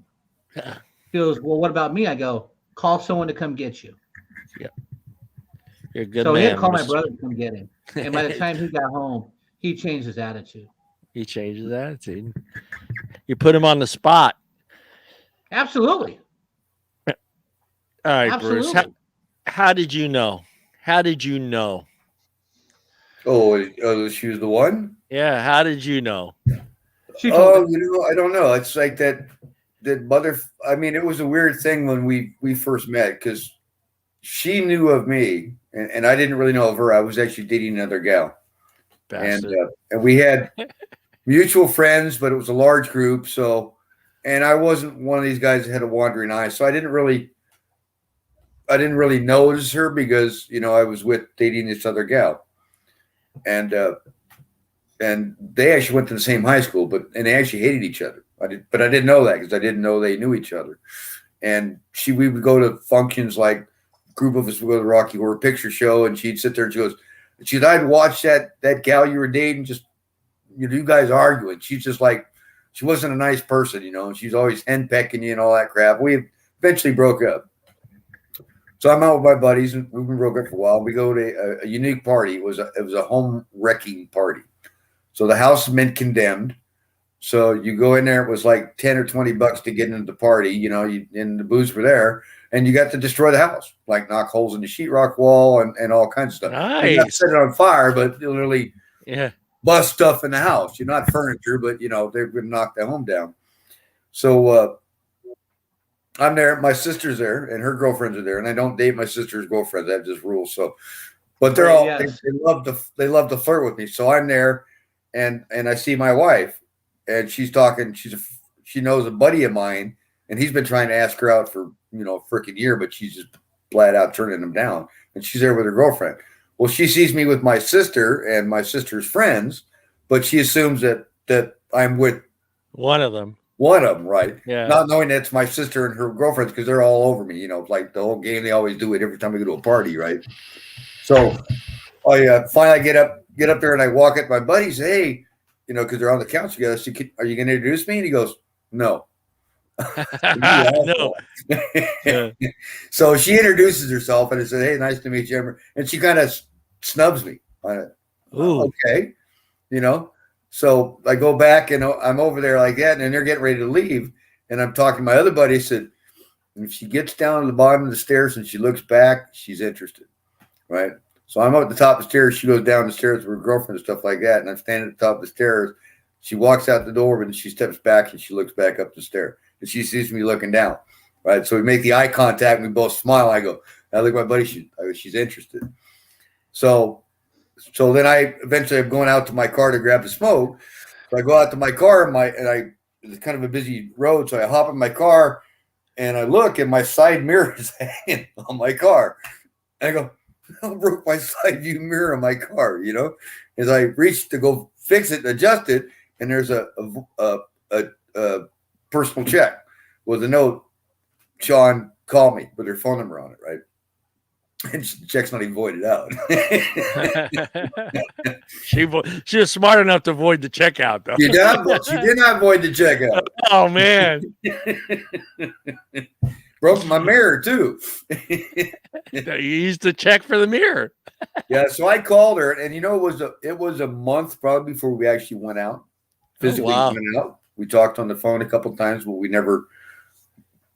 Yeah. He goes, well, what about me? I go, call someone to come get you. Yeah. You're a good so man. He had to call my brother to come get him. And by the time he got home, he changed his attitude. You put him on the spot. Absolutely. All right, Absolutely. Bruce. How did you know? Oh, she was the one? Yeah, how did you know? I don't know. It's like that mother. I mean, it was a weird thing when we first met because she knew of me and I didn't really know of her. I was actually dating another gal. Bastard. And we had mutual friends, but it was a large group. So, and I wasn't one of these guys that had a wandering eye. So I didn't really notice her because, I was dating this other gal. And they actually went to the same high school, and they actually hated each other. But I didn't know that because I didn't know they knew each other. And we would go to functions, like a group of us would go to the Rocky Horror Picture Show, and she'd sit there and she goes, I'd watch that gal you were dating, just you guys arguing. She's just like, she wasn't a nice person, you know, and she's always henpecking you and all that crap. We eventually broke up. So I'm out with my buddies, and we've been broke up for a while. We go to a unique party. It was a home wrecking party. So the house has been condemned. So you go in there. It was like $10 or $20 to get into the party. You know, and the booze were there, and you got to destroy the house, like knock holes in the sheetrock wall and all kinds of stuff. Nice. Not set it on fire, but literally Yeah. bust stuff in the house. You're not furniture, but you know they're going to knock the home down. So I'm there. My sister's there, and her girlfriends are there. And I don't date my sister's girlfriends. I have this rule. So, but they're all they love to flirt with me. So I'm there, and I see my wife, and she's talking. She knows a buddy of mine, and he's been trying to ask her out for a freaking year, but she's just flat out turning him down. And she's there with her girlfriend. Well, she sees me with my sister and my sister's friends, but she assumes that I'm with one of them. One of them, right? Yeah. Not knowing that's my sister and her girlfriends because they're all over me. You know, like the whole game. They always do it every time we go to a party, right? So I finally get up there and I walk at my buddy. Say, hey, because they're on the couch together. So are you going to introduce me? And he goes, no. No. Yeah. So she introduces herself and I said, hey, nice to meet you. And she kind of snubs me. Okay, So I go back and I'm over there like that, and they're getting ready to leave. And I'm talking to my other buddy. I said, if she gets down to the bottom of the stairs and she looks back, she's interested, right? So I'm up at the top of the stairs. She goes down the stairs with her girlfriend and stuff like that. And I'm standing at the top of the stairs. She walks out the door, and she steps back and she looks back up the stair. And she sees me looking down, right? So we make the eye contact and we both smile. I go, I look at my buddy. She's interested. So then I'm going out to my car to grab a smoke. So I go out to my car it's kind of a busy road. So I hop in my car and I look and my side mirror is hanging on my car. And I go, I broke my side view mirror on my car, as I reach to go fix it and adjust it. And there's a personal check with a note, Sean, call me, with her phone number on it, right? And the check's not even voided out. She was smart enough to avoid the checkout, though. She did not void the checkout. Oh, man. Broke my mirror, too. You used the check for the mirror. Yeah, so I called her, and it was a month probably before we actually went out. Physically went out. We talked on the phone a couple of times, but we never.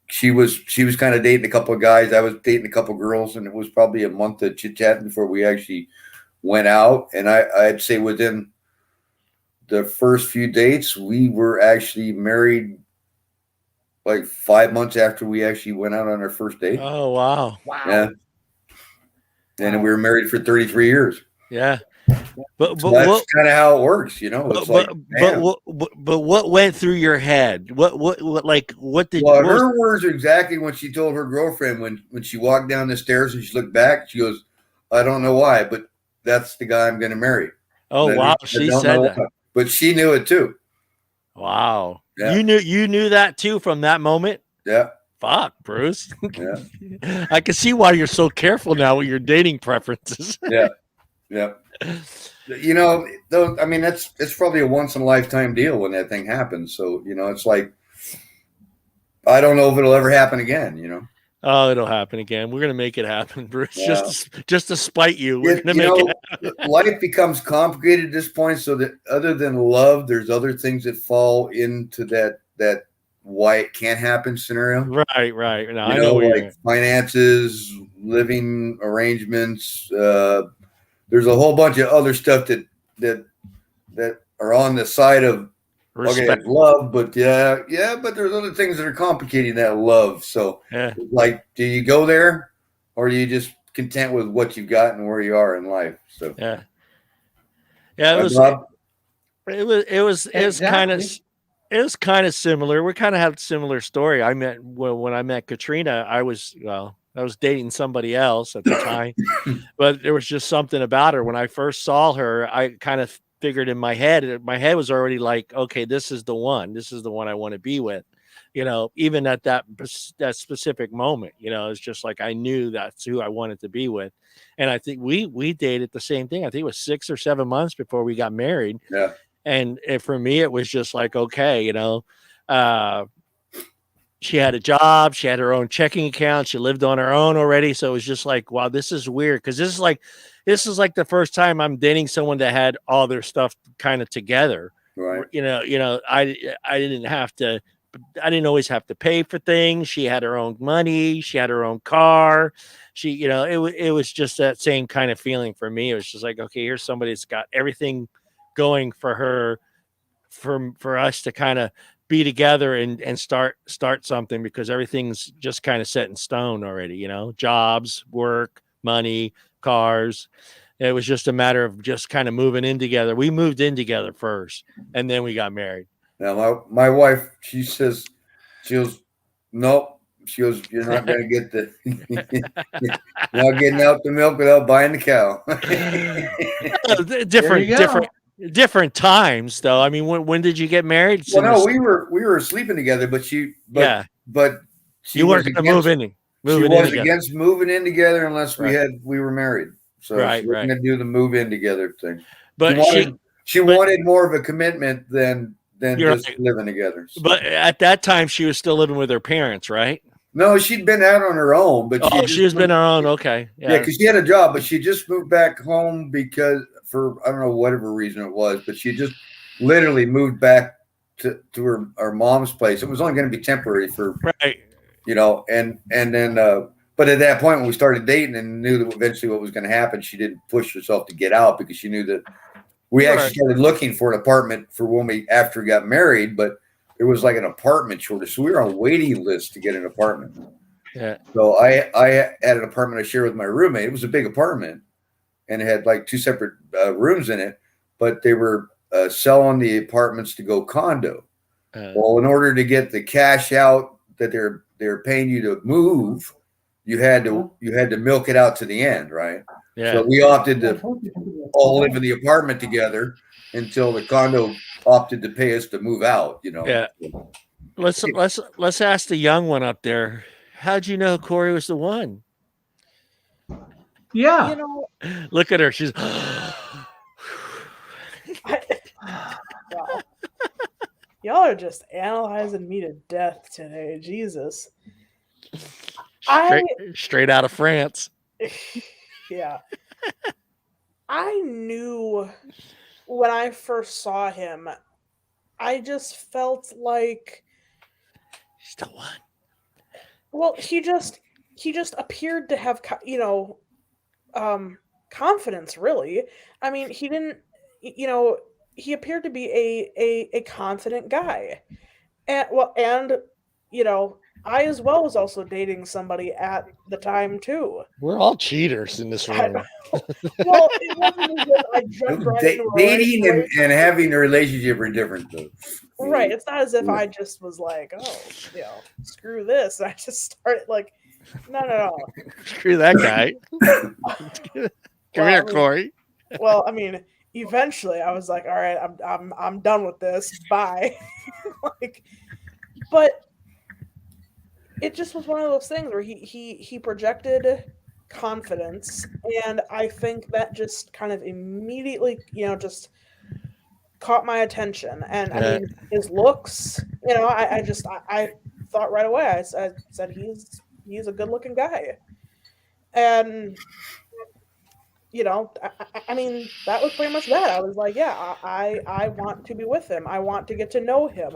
She was kind of dating a couple of guys. I was dating a couple of girls, and it was probably a month of chit chat before we actually went out. And I'd say within the first few dates, we were actually married like 5 months after we actually went out on our first date. Oh, wow. Yeah. And we were married for 33 years. Yeah. But so that's kind of how it works, It's but what went through your head? What did? Well, her words are exactly when she told her girlfriend when she walked down the stairs and she looked back. She goes, "I don't know why, but that's the guy I'm going to marry." Oh, wow, she said that, but she knew it too. Wow, yeah. You knew that too from that moment. Yeah. Fuck, Bruce. Yeah. I can see why you're so careful now with your dating preferences. Yeah. Yeah. It's probably a once in a lifetime deal when that thing happens. So, it's like, I don't know if it'll ever happen again, Oh, it'll happen again. We're going to make it happen, Bruce. Yeah. Just to spite you. We're going to make it happen. Life becomes complicated at this point. So that other than love, there's other things that fall into that why it can't happen scenario. Right. Now, I know like finances, living arrangements, there's a whole bunch of other stuff that are on the side of love, but but there's other things that are complicating that love. So, like, do you go there, or are you just content with what you've got and where you are in life? So, it was kind of similar. We kind of had a similar story. When I met Katrina, I was dating somebody else at the time, but there was just something about her. When I first saw her, I kind of figured in my head was already like, okay, this is the one I want to be with, even at that specific moment, it's just like, I knew that's who I wanted to be with. And I think we dated the same thing. I think it was 6 or 7 months before we got married. Yeah. And for me, it was just like, okay, she had a job, she had her own checking account, she lived on her own already. So it was just like, wow, this is weird. Cause this is like the first time I'm dating someone that had all their stuff kind of together. Right. I didn't always have to pay for things. She had her own money, she had her own car. It was just that same kind of feeling for me. It was just like, okay, here's somebody that's got everything going for her, for us to kind of be together and start something, because everything's just kind of set in stone already, jobs, work, money, cars. It was just a matter of just kind of moving in together. We moved in together first, and then we got married. Now, my wife, she says, nope. She goes, you're not going to get you're not getting out the milk without buying the cow. different times, though. I mean, when did you get married? Well, no, we were sleeping together, but she weren't going to move in. She was against moving in together unless we were married. So she wasn't going to do the move in together thing. But she wanted more of a commitment than just living together. So. But at that time, she was still living with her parents, right? No, she'd been out on her own, but she was been on her own. Okay, yeah, because she had a job, but she just moved back home because for I don't know whatever reason it was, but she just literally moved back to her mom's place. It was only going to be temporary for and then but at that point when we started dating and knew that eventually what was going to happen, she didn't push herself to get out because she knew that we actually started looking for an apartment for after we got married, but it was like an apartment shortage. So we were on a waiting list to get an apartment. Yeah. So I had an apartment I shared with my roommate. It was a big apartment and it had like 2 separate rooms in it, but they were selling the apartments to go condo. Well, in order to get the cash out that they're paying you to move, you had to milk it out to the end, right? Yeah. So we opted to all live in the apartment together until the condo opted to pay us to move out. Yeah. Let's ask the young one up there. How'd you know Cory was the one? Yeah. Look at her. She's. Wow. Y'all are just analyzing me to death today. Jesus. Straight out of France. Yeah. I knew when I first saw him, I just felt like he's the one. Well, he just appeared to have, confidence, really. I mean, he didn't, he appeared to be a confident guy. And I as well was also dating somebody at the time too. We're all cheaters in this room. Well, it wasn't as if I jumped right into dating and having a relationship are different, though. Right. It's not as if I just was like, oh, screw this. I just started like, no. Screw that guy. Come here, Cory. Well, I mean, eventually I was like, all right, I'm done with this. Bye. But it just was one of those things where he projected confidence, and I think that just kind of immediately, just caught my attention. And I mean, his looks, I thought right away. I said he's a good-looking guy, and I mean, that was pretty much that. I was like, yeah, I want to be with him. I want to get to know him.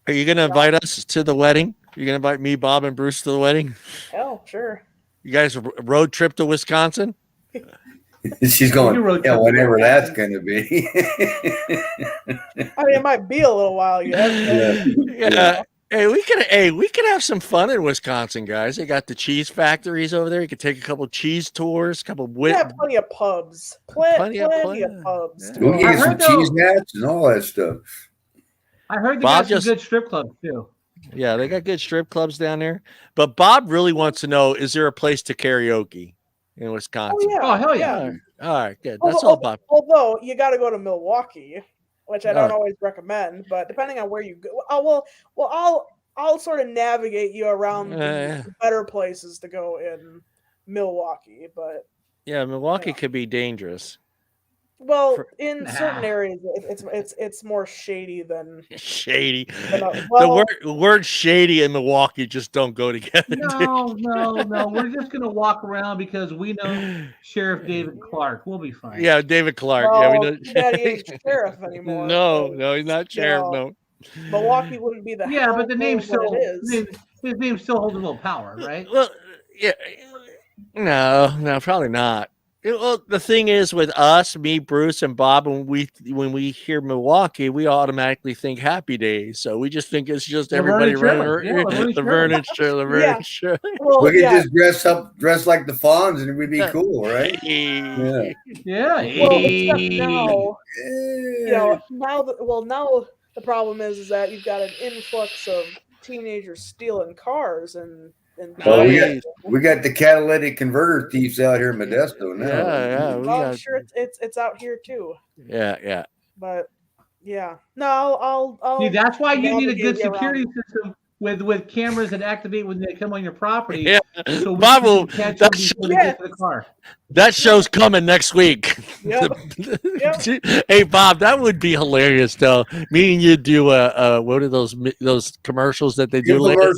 Are you going to invite us to the wedding? You're going to invite me, Bob, and Bruce to the wedding? Hell, sure. You guys road trip to Wisconsin? She's going, whatever that's going to be. I mean, it might be a little while yet. Yeah. Hey, we could have some fun in Wisconsin, guys. They got the cheese factories over there. You could take a couple cheese tours, plenty of pubs. Plenty of pubs. Yeah. We get some cheese hats and all that stuff. I heard they got some good strip clubs too. Yeah, they got good strip clubs down there. But Bob really wants to know, is there a place to karaoke in Wisconsin? Oh, yeah. Oh, hell yeah. All right, good. That's all, Bob. Although you got to go to Milwaukee, which I don't always recommend, but depending on where you go, I'll sort of navigate you around the better places to go in Milwaukee. But yeah, Milwaukee could be dangerous. Well, For- in certain areas, it's more shady than shady. The well. word shady and Milwaukee just don't go together. No. We're just gonna walk around because we know Sheriff David Clark. We'll be fine. Yeah, David Clark. Yeah, we Well, know. too bad he ain't sheriff anymore. No, he's not sheriff. No. Milwaukee wouldn't be the Yeah, but the name hellhole what it still is. his name still holds a little power, right? Well, yeah, no, probably not. Well, the thing is with us, me, Bruce, and Bob, when we hear Milwaukee, we automatically think Happy Days. So we just think it's just everybody running around. Laverne and Shirley. Well, We could just dress like the Fawns, and we'd be cool, right? Yeah. Yeah. Well, except now, now the problem is that you've got an influx of teenagers stealing cars and Well, Nice. we got the catalytic converter thieves out here in Modesto now. Yeah, we I'm got, sure it's out here too. yeah. But yeah, no, I'll See, that's why you need a navigate good you security around. system with cameras that activate when they come on your property. Yeah. So we Bob will- can catch them that's- before they get to the car. That show's coming next week. Yep. Hey Bob, that would be hilarious though. Me and you do what are those commercials that they do later?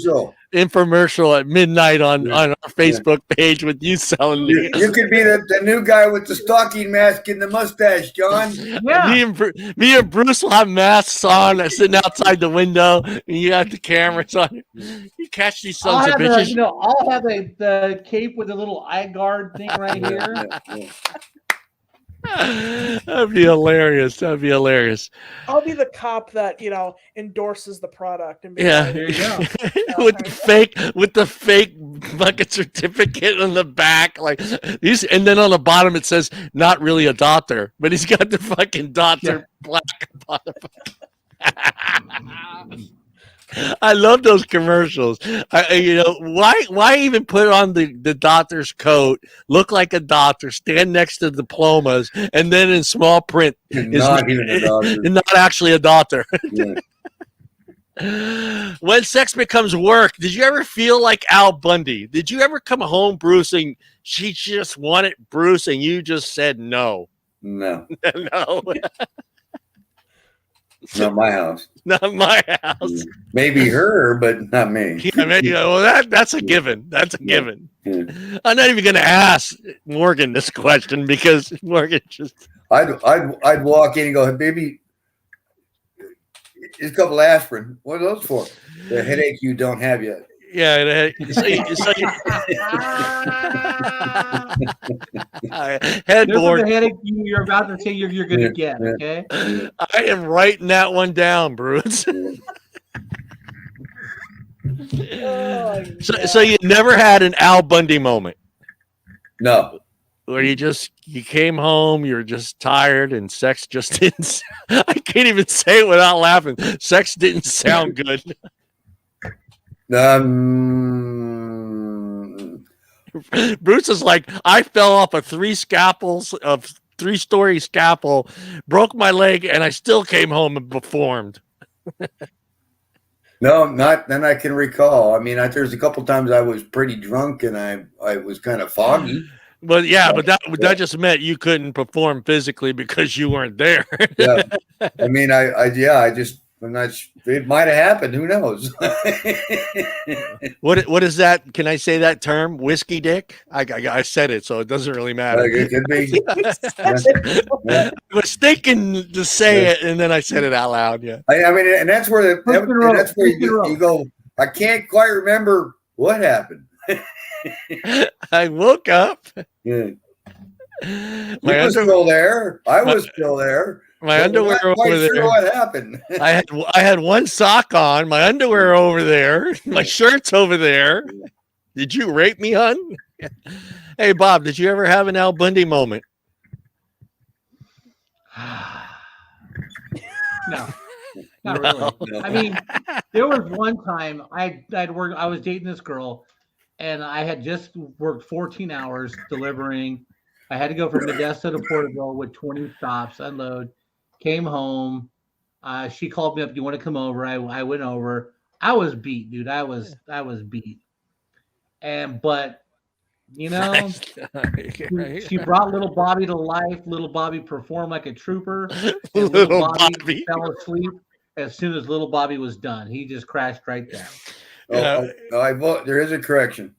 Infomercial at midnight on our Facebook page with you selling You could be the new guy with the stocking mask and the mustache, John. Yeah. Me and Bruce will have masks on, sitting outside the window, and you have the cameras on. You catch these sons of bitches. I'll have the cape with a little eye guard thing right here. That'd be hilarious. I'll be the cop that endorses the product and be like, There you go. with the fake bucket certificate on the back, like and then on the bottom it says not really a doctor, but he's got the fucking doctor black bottom. I love those commercials. Why even put on the doctor's coat, look like a doctor, stand next to diplomas, and then in small print is not actually a doctor. Yeah. When sex becomes work, did you ever feel like Al Bundy? Did you ever come home, Bruce, and she just wanted Bruce, and you just said no? No. No. Not my house. Not my house. Maybe her, but not me. Yeah, well, that's a given. That's a given. Yeah. I'm not even going to ask Morgan this question because Morgan just. I'd walk in and go, hey, baby, here's a couple aspirin. What are those for? The headache you don't have yet. Yeah. Headboard. The headache you're about to say you're going to get. Okay. I am writing that one down, Bruce. So you never had an Al Bundy moment? No. Where you came home, you're just tired, and sex just didn't. I can't even say it without laughing. Sex didn't sound good. Bruce is like, I fell off a 3-story scaffold, broke my leg, and I still came home and performed. No, not then I can recall. I mean, there's a couple times I was pretty drunk and I was kind of foggy. But that just meant you couldn't perform physically because you weren't there. Yeah. I mean, I'm not. It might have happened. Who knows? What is that? Can I say that term? Whiskey dick? I said it, so it doesn't really matter. It could be. I was thinking to say it, and then I said it out loud. Yeah. I mean, and that's where you go. I can't quite remember what happened. I woke up. Yeah. You were still there. I was still there. My underwear over there. Sure what happened? I had one sock on. My underwear over there. My shirt's over there. Did you rape me, hon? Hey, Bob, did you ever have an Al Bundy moment? No, not really. No. I mean, there was one time I was dating this girl, and I had just worked 14 hours delivering. I had to go from Modesto to Porterville with 20 stops, unload. Came home. She called me up. You want to come over? I went over. I was beat, dude. I was beat. But You know, she brought little Bobby to life. Little Bobby performed like a trooper, and little Bobby fell asleep as soon as little Bobby was done. He just crashed right there. There is a correction.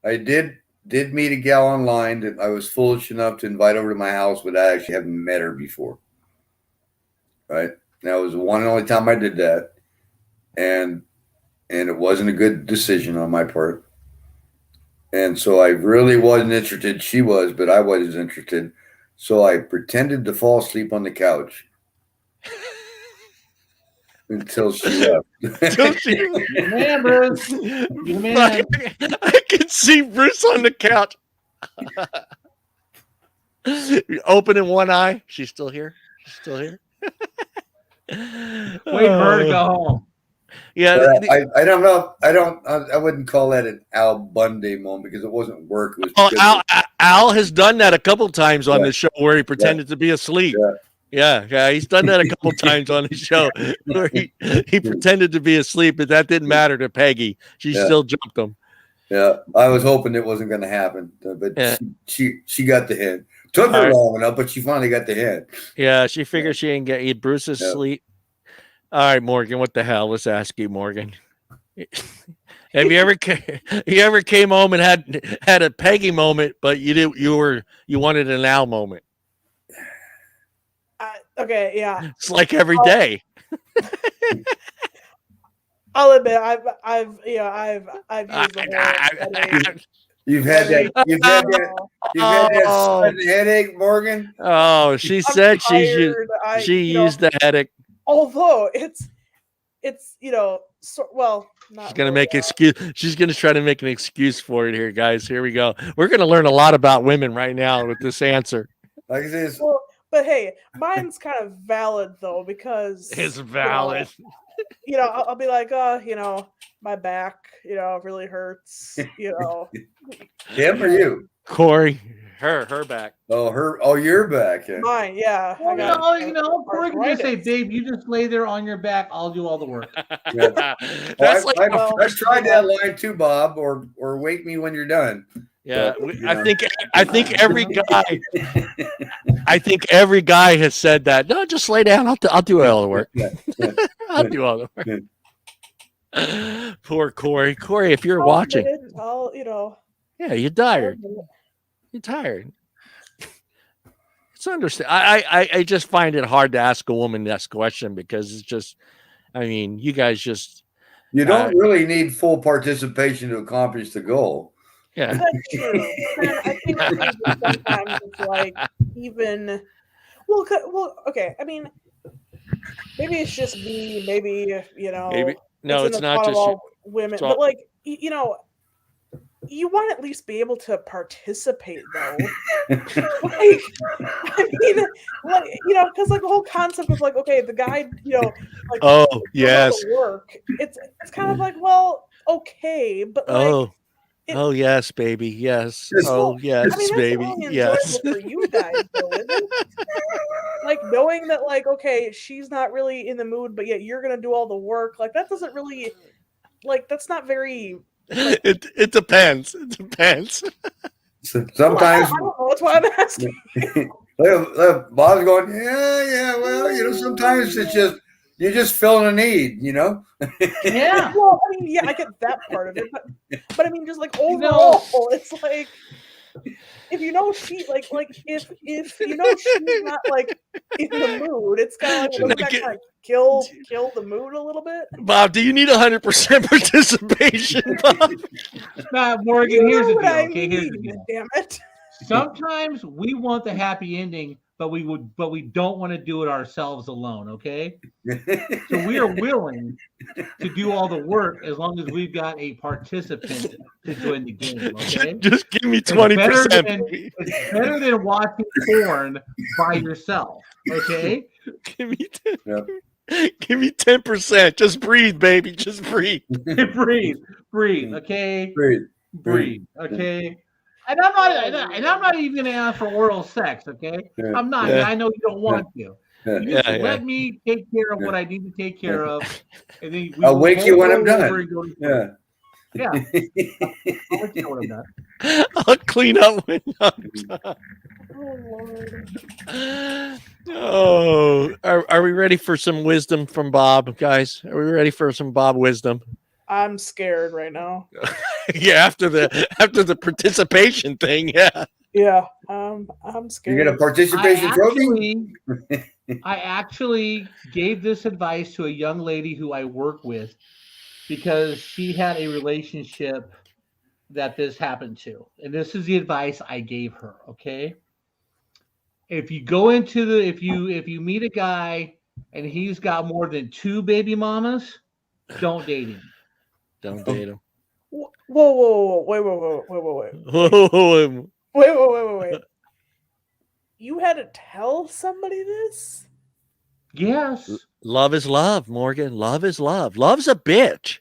I did meet a gal online that I was foolish enough to invite over to my house, but I actually haven't met her before. Right? That was the one and only time I did that, and it wasn't a good decision on my part. And so I really wasn't interested. She was, but I wasn't interested. So I pretended to fall asleep on the couch until she left. You man, Bruce. You man. I can see Bruce on the couch. Opening one eye. She's still here. She's still here. Wait for her to go home. Yeah, I don't know. I wouldn't call that an Al Bundy moment because it wasn't work. It was Al has done that a couple times on the show where he pretended to be asleep. Yeah, he's done that a couple times on the show where he pretended to be asleep, but that didn't matter to Peggy. She still jumped him. Yeah, I was hoping it wasn't going to happen, but she got the hint. Took her long enough, but she finally got the hint. Yeah, she figured she ain't get Bruce's sleep. All right, Morgan, what the hell? Let's ask you, Morgan. Have you ever came home and had a Peggy moment, but you wanted an Al moment? Okay, yeah. It's like every day. I'll admit, I've used the whole. You've had that sudden headache, Morgan. Oh, she said she used the headache. Although it's not she's gonna make excuse. She's gonna try to make an excuse for it here, guys. Here we go. We're gonna learn a lot about women right now with this answer. Like this. Well, but hey, mine's kind of valid though because it's valid. I'll be like, my back, really hurts. Him or you? Cory. Her back. Oh, your back. Yeah. Mine, yeah. Cory can just say, babe, you just lay there on your back. I'll do all the work. Yeah. I've tried that line too, Bob, or wake me when you're done. Yeah, I think every guy. I think every guy has said that. No, just lay down. I'll do all the work. I'll do all the work. Poor Cory. Cory, if you're watching, yeah, you're tired. You're tired. It's understand. I just find it hard to ask a woman this question because it's just. I mean, you guys just. You don't really need full participation to accomplish the goal. Yeah, that's true. And I think sometimes it's like even okay. I mean, maybe it's just me. Maybe Maybe no, it's not just women, but like you want to at least be able to participate, though. Because like the whole concept of like, okay, the guy, like, oh yes, work. It's kind of like, well, okay, but like. Oh yes, baby. Yes. Oh yes, baby. Yes. For you guys, though, isn't it? Like knowing that, like, okay, she's not really in the mood, but yet you're gonna do all the work. Like that doesn't really, like, that's not very. Like, it depends. It depends. Sometimes I don't know. That's why I'm asking. Bob's going, yeah. Well, sometimes it's just. You're just filling a need, Yeah. Well, I mean, yeah, I get that part of it, but I mean, just like overall, it's like if she like if she's not like in the mood, it's kind of like kind of kill the mood a little bit. Bob, do you need 100% participation, Bob? Nah, Morgan, here's the deal. Okay, here's the deal. Damn it. Sometimes we want the happy ending, but we don't want to do it ourselves alone, okay? So we are willing to do all the work as long as we've got a participant to join the game, okay? Just give me 20%. It's better than watching porn by yourself, okay? Give me 10%. Give me 10%. Just breathe, baby. Just breathe. breathe, okay? Breathe, okay? And I'm not even going to ask for oral sex, okay? Yeah. I'm not. Yeah. I know you don't want to. You just let me take care of what I need to take care of, and then I'll wake you when I'm done. Yeah, I'll let you know what I'm done. I'll clean up when I'm Oh Lord. done. Oh, are we ready for some wisdom from Bob, guys? Are we ready for some Bob wisdom? I'm scared right now. Yeah, after the participation thing, yeah. Yeah, I'm You scared. get a participation trophy? I actually gave this advice to a young lady who I work with because she had a relationship that this happened to. And this is the advice I gave her, okay? If you go into the if you meet a guy and he's got more than 2 baby mamas, don't date him. Don't date him. Whoa, wait. Wait. You had to tell somebody this? Yes. Love is love, Morgan. Love is love. Love's a bitch.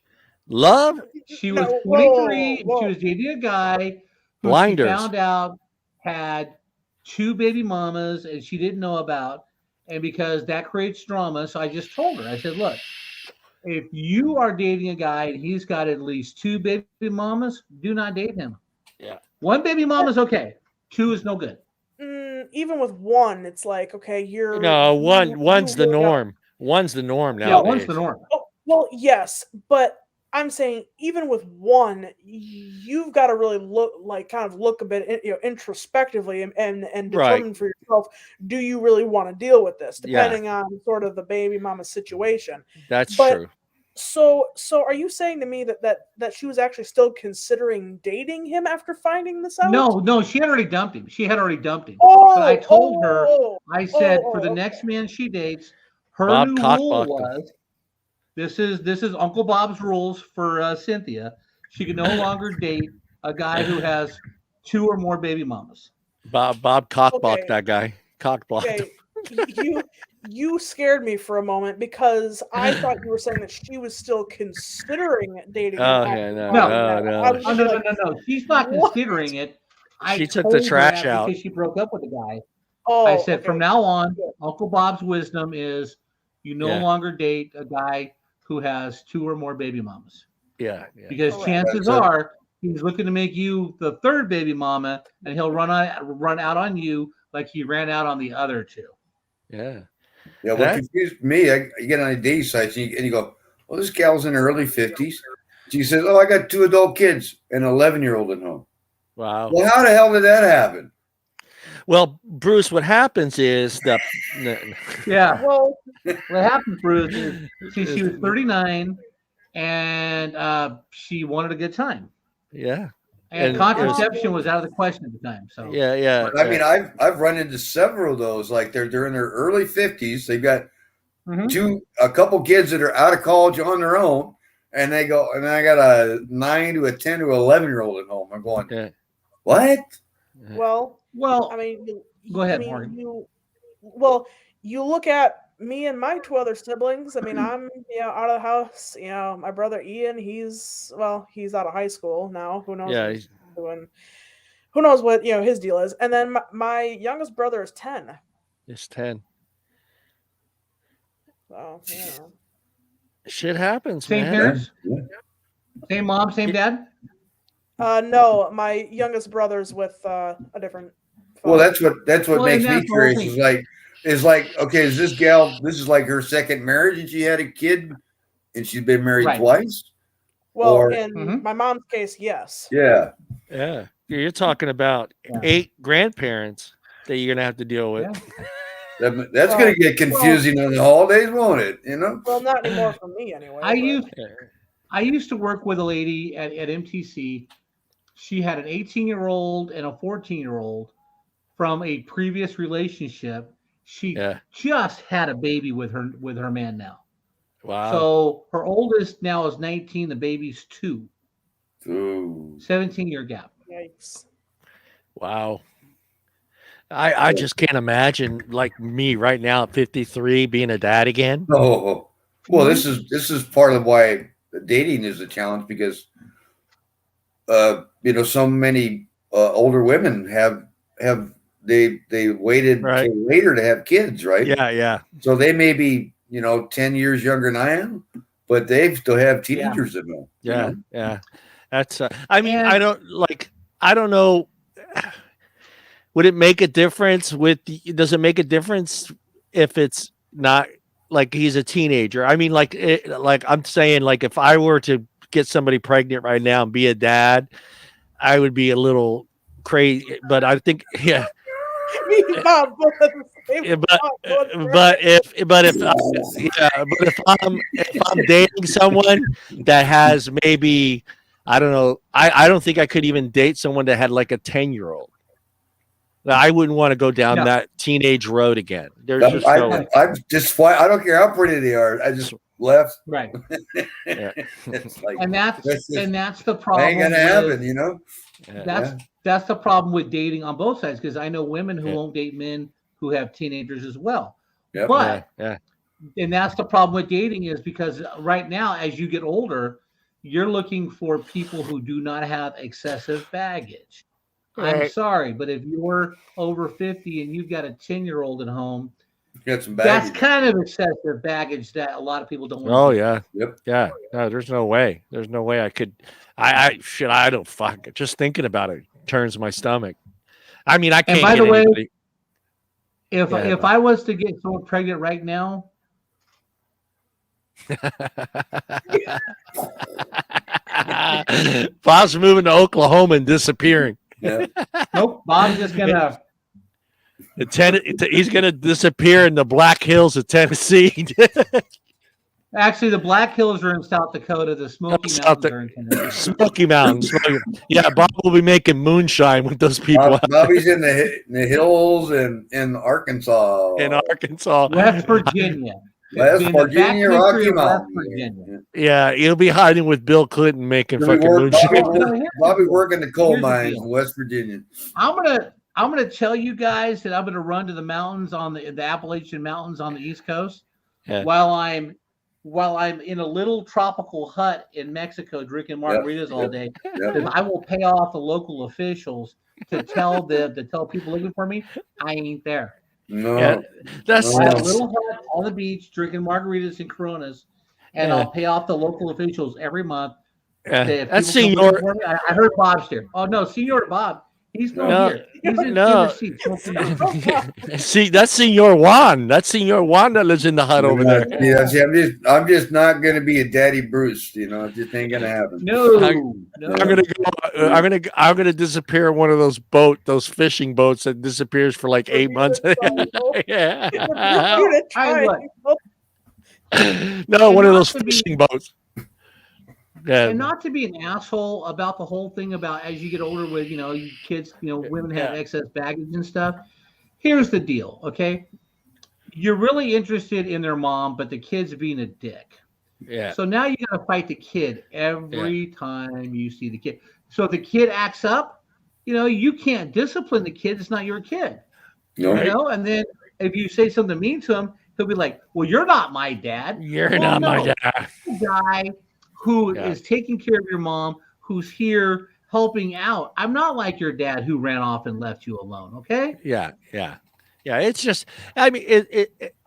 Love She No, was whoa, 23 and she whoa. was dating a guy who she blinders. found out had 2 baby mamas and she didn't know about. And because that creates drama, so I just told her, I said, look, if you are dating a guy and he's got at least 2 baby mamas, do not date him. Yeah. 1 baby mama is okay. 2 is no good. Even with one, it's like, okay, you're No, one's the really got- norm. One's the norm Yeah, nowadays. one's the norm. Oh, well, yes, but I'm saying even with one, you've got to really look a bit, introspectively and Right. determine for yourself, do you really want to deal with this, Yeah. depending on sort of the baby mama situation. That's But- true. So are you saying to me that she was actually still considering dating him after finding this out? No, she had already dumped him. Oh, But I told her, oh, I said for the okay. next man she dates, her Bob new cockblocked rule him. was this is Uncle Bob's rules for Cynthia. She can no longer date a guy who has 2 or more baby mamas. Bob cockblocked Okay. that guy. Cockblocked. Okay, you scared me for a moment because I thought you were saying that she was still considering dating him. Oh, after yeah, no, finding no, that. no. I was Oh, gonna be like, no. She's not What? considering it. I She took the told her trash that out. because she broke up with the guy. oh, I said okay. from now on, Good. Uncle Bob's wisdom is you no Yeah. longer date a guy who has 2 or more baby mamas. Yeah. Because Correct. chances That's it. are he's looking to make you the 3rd baby mama, and he'll run out on you like he ran out on the other 2. Yeah. Yeah, what That- confused me, you get on a dating site and you go, well, this gal's in her early 50s. She says, oh, I got 2 adult kids and an 11-year-old at home. Wow. Well, how the hell did that happen? Well, Bruce, what happens is Yeah. Well, What happened, Bruce, is she was 39 and she wanted a good time. Yeah. And And contraception was out of the question at the time. So Yeah. I mean, I've run into several of those. Like they're in their early 50s. They've got a couple kids that are out of college on their own, and they go, and I got a 9 to a 10 to 11-year-old at home. I'm going, Yeah. what? well, well, I mean, Go ahead, I mean, Morgan. you look at me and my 2 other siblings. I mean, I'm out of the house. My brother Ian, he's out of high school now. Who knows? Yeah, what he's doing? Who knows what his deal is? And then my youngest brother is 10. It's 10. So Shit happens, Same man. parents, Yeah. same mom, same dad. no, my youngest brother's with a different. Well, father. that's what Well, makes and me that's the whole curious. thing. Is like, okay, is this gal? This is like her second marriage, and she had a kid, and she's been married Right. twice. Well, or- in my mom's case, yes. Yeah, Yeah. You're talking about Yeah. 8 grandparents that you're gonna have to deal with. Yeah. that's going to get confusing on the holidays, won't it? Well, not anymore for me anyway. I used to work with a lady at MTC. She had an 18-year-old and a 14-year-old from a previous relationship. She just had a baby with her man now. Wow. So her oldest now is 19. The baby's 2. Ooh. 17-year gap. Yikes. Wow. I just can't imagine like me right now at 53 being a dad again. Oh, well, this is part of why dating is a challenge because, so many older women have they waited Right. till later to have kids, right? Yeah. So they may be 10 years younger than I am, but they still have teenagers at home. Yeah. That's. I mean, And I don't know. Would it make a difference does it make a difference if it's not like he's a teenager? I mean, like I'm saying, like if I were to get somebody pregnant right now and be a dad, I would be a little crazy. But I think, yeah. Me and Bob both had the same Yeah, thought going through but it. if I'm dating someone that has maybe, I don't know, I don't think I could even date someone that had like a 10-year-old. I wouldn't want to go down No. that teenage road again. There's just no way. I'm just fine. I don't care how pretty they are. I just left. right, Yeah. It's like and that's the ain't problem. gonna happen, you know. Yeah. That's the problem with dating on both sides, because I know women who Yeah. won't date men who have teenagers as well. Yep. But Yeah. and that's the problem with dating, is because right now, as you get older, you're looking for people who do not have excessive baggage. I'm Right. sorry, but if you're over 50 and you've got a 10-year-old at home, Got some that's baggage. kind of excessive baggage that a lot of people don't want Oh to do. yeah. Yep. Yeah. No, there's no way. There's no way I could. I don't fuck it. Just thinking about it turns my stomach. I mean, I can't by get the way, anybody. If Yeah, I was to get someone pregnant right now, Bob's moving to Oklahoma and disappearing. Yeah. nope, Bob's just gonna. He's going to disappear in the Black Hills of Tennessee. Actually, the Black Hills are in South Dakota. The Smoky South Mountains are in Tennessee. Smoky Mountains. Yeah, Bob will be making moonshine with those people Bobby's in the hills and in Arkansas. in Arkansas. West Virginia. West In the Virginia, backcountry Rocky of West Mountain. Virginia. Yeah, he'll be hiding with Bill Clinton making Bobby fucking moonshine. working the coal Here's the mines deal. in West Virginia. I'm gonna tell you guys that I'm gonna run to the mountains on the Appalachian Mountains on the East Coast, Yeah. while I'm in a little tropical hut in Mexico drinking margaritas all day. Yep. Because I will pay off the local officials to tell people looking for me I ain't there. No. Yeah, that's, I have a that's little hut on the beach drinking margaritas and Coronas, and Yeah. I'll pay off the local officials every month. If that's people come looking Senor. for me, I heard Bob's here. Oh no, Senor Bob. He's not No, here. He's in no. Tennessee. smoking out. See, that's Senor Juan. That's Senor Juan that lives in the hut over there. Yeah, see, I'm just not gonna be a Daddy Bruce, you know, it just ain't gonna happen. No. I'm gonna go. I'm gonna disappear in one of those fishing boats that disappears for like 8 months. Yeah. I look. No, one of not those to be- fishing boats. Yeah. And not to be an asshole about the whole thing about as you get older with, you kids, women have Yeah. excess baggage and stuff. Here's the deal, okay? You're really interested in their mom, but the kid's being a dick. Yeah. So now you got to fight the kid every time you see the kid. So if the kid acts up, you can't discipline the kid. It's not your kid. No. And then if you say something mean to him, he'll be like, well, you're not my dad. You're Well, not my no. dad. The guy who Yeah. is taking care of your mom, who's here helping out. I'm not like your dad who ran off and left you alone. Okay. Yeah. It's just, I mean,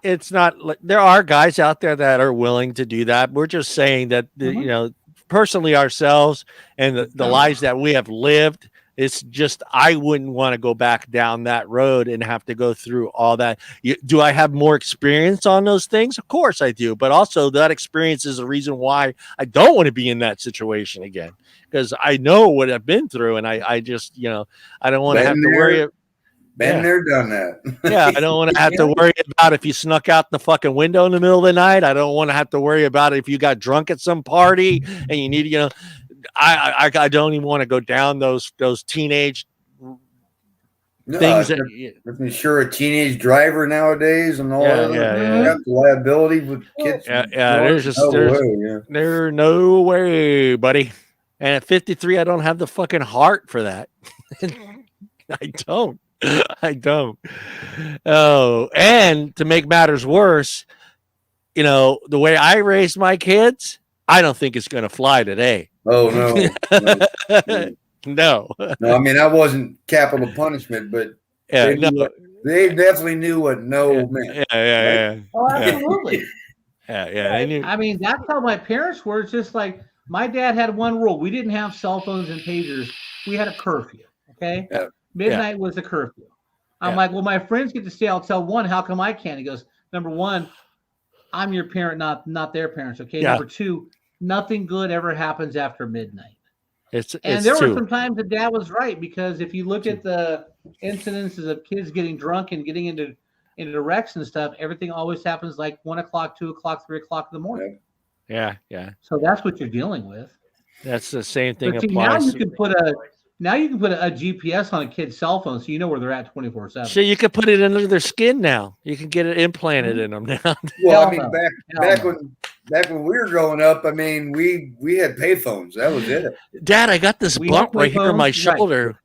it's not like there are guys out there that are willing to do that. We're just saying that, personally ourselves and the lives that we have lived, it's just, I wouldn't want to go back down that road and have to go through all that. Do I have more experience on those things? Of course I do. But also that experience is a reason why I don't want to be in that situation again, because I know what I've been through. And I just, I don't want to have to worry. Been there, done that. Yeah, I don't want to have to worry about if you snuck out the fucking window in the middle of the night. I don't want to have to worry about if you got drunk at some party and you need, I don't even want to go down those teenage things. I'm sure a teenage driver nowadays and all that. Yeah. Got the liability with kids. Yeah. There's no way, buddy. And at 53, I don't have the fucking heart for that. I don't. Oh, and to make matters worse, the way I raised my kids, I don't think it's going to fly today. Oh, no. No. No, I mean, I wasn't capital punishment, but they definitely knew what no meant. Yeah. Oh, absolutely. Yeah. They knew. I mean, that's how my parents were. It's just like, My dad had one rule. We didn't have cell phones and pagers. We had a curfew. Okay. Yeah. Midnight was a curfew. I'm Yeah. like, well, my friends get to stay out till 1. How come I can't? He goes, number one, I'm your parent, not their parents. Okay. Yeah. Number two, nothing good ever happens after midnight. It's There were true. some times that Dad was right, because if you look at the incidences of kids getting drunk and getting into wrecks and stuff, everything always happens like 1 o'clock, 2 o'clock, 3 o'clock in the morning. Yeah. So that's what you're dealing with. That's the same thing But see, applies. now you can put a GPS on a kid's cell phone, so you know where they're at 24/7. So you could put it under their skin now. You can get it implanted in them now. Well, I mean, no. back when we were growing up, I mean, we had payphones. That was it. Dad, I got this We bump have right here in my payphones, right. shoulder.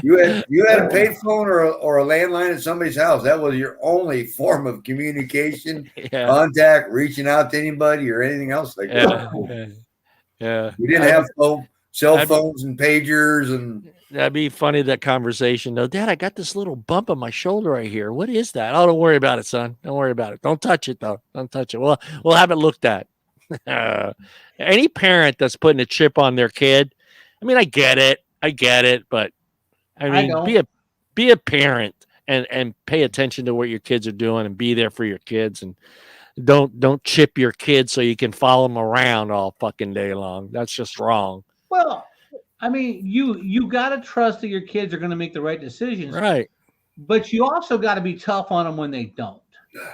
You had a payphone or a landline at somebody's house. That was your only form of communication, Yeah. contact, reaching out to anybody or anything else like that. Yeah. We didn't have cell phones and pagers and. That'd be funny, that conversation. No, Dad, I got this little bump on my shoulder right here. What is that? Oh, don't worry about it, son. Don't worry about it. Don't touch it, though. Don't touch it. We'll have it looked at. Any parent that's putting a chip on their kid, I mean, I get it, but I mean, be a parent and pay attention to what your kids are doing and be there for your kids, and don't chip your kids so you can follow them around all fucking day long. That's just wrong. Well, I mean, you got to trust that your kids are going to make the right decisions. Right. But you also got to be tough on them when they don't.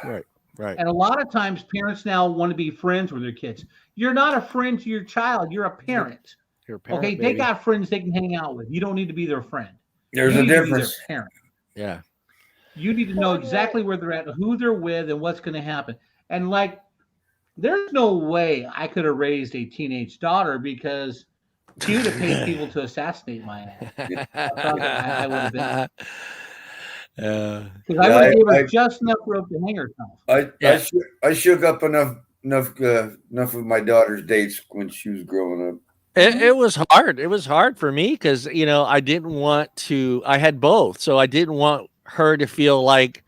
Right. And a lot of times parents now want to be friends with their kids. You're not a friend to your child. You're a parent. You're a parent, Okay. baby. They got friends they can hang out with. You don't need to be their friend. There's You a need to be their difference. parent. Yeah. You need to know exactly where they're at, who they're with, and what's going to happen. And like, there's no way I could have raised a teenage daughter, because she would have paid people to assassinate my ass. I would have been. Because I would have given her just enough rope to hang herself. I shook up enough of my daughter's dates when she was growing up. It was hard. It was hard for me because, I didn't want to, I had both. So I didn't want her to feel like,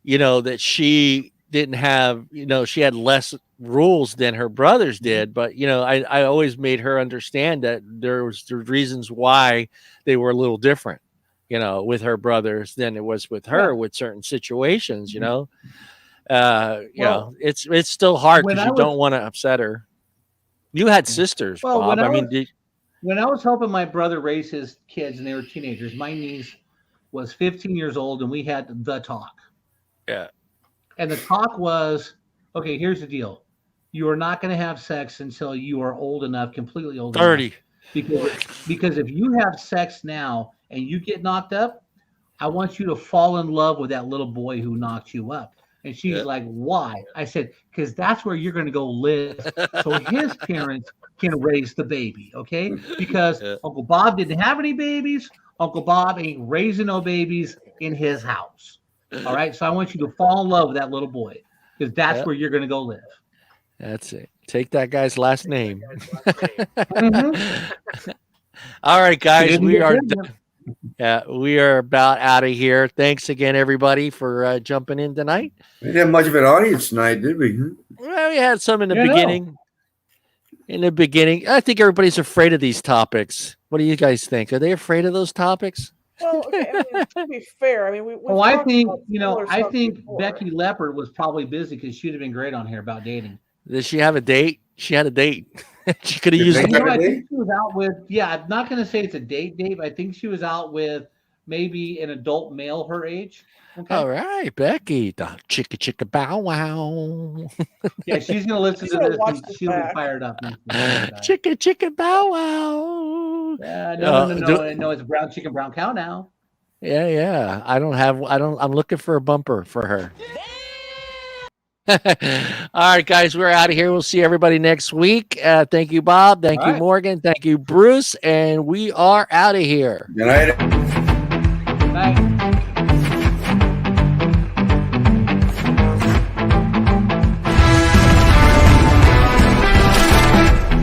that she didn't have, she had less rules than her brothers did. But, I always made her understand that there was the reasons why they were a little different, with her brothers than it was with her with certain situations, it's still hard because you don't want to upset her. You had sisters, Bob. When I was helping my brother raise his kids and they were teenagers, my niece was 15 years old and we had the talk. Yeah. And the talk was, okay, here's the deal. You are not going to have sex until you are old enough, completely old 30. Enough. Because if you have sex now and you get knocked up, I want you to fall in love with that little boy who knocked you up. And she's like, why? I said, because that's where you're going to go live. So his parents can raise the baby, okay? Because Uncle Bob didn't have any babies. Uncle Bob ain't raising no babies in his house. All right? So I want you to fall in love with that little boy, because that's where you're going to go live. That's it. Take that guy's last name. All right, guys. We are done. Yeah, we are about out of here. Thanks again, everybody, for jumping in tonight. We didn't have much of an audience tonight, did we? Well, we had some in the beginning. In the beginning, I think everybody's afraid of these topics. What do you guys think? Are they afraid of those topics? Well, okay, to be fair, I think Becky Leopard was probably busy because she'd have been great on here about dating. Did she have a date? She had a date. She could have used it. I think she was out with, I'm not going to say it's a date, Dave. I think she was out with maybe an adult male her age. Okay. All right, Becky. The chicka bow wow. Yeah, she's going to listen to this and she'll be fired up. Chicka bow wow. No, it's brown chicken, brown cow now. Yeah. I'm looking for a bumper for her. All right, guys, we're out of here. We'll see everybody next week. Thank you, Bob. Thank you, Morgan. Thank you, Bruce. And we are out of here. Good night. Bye.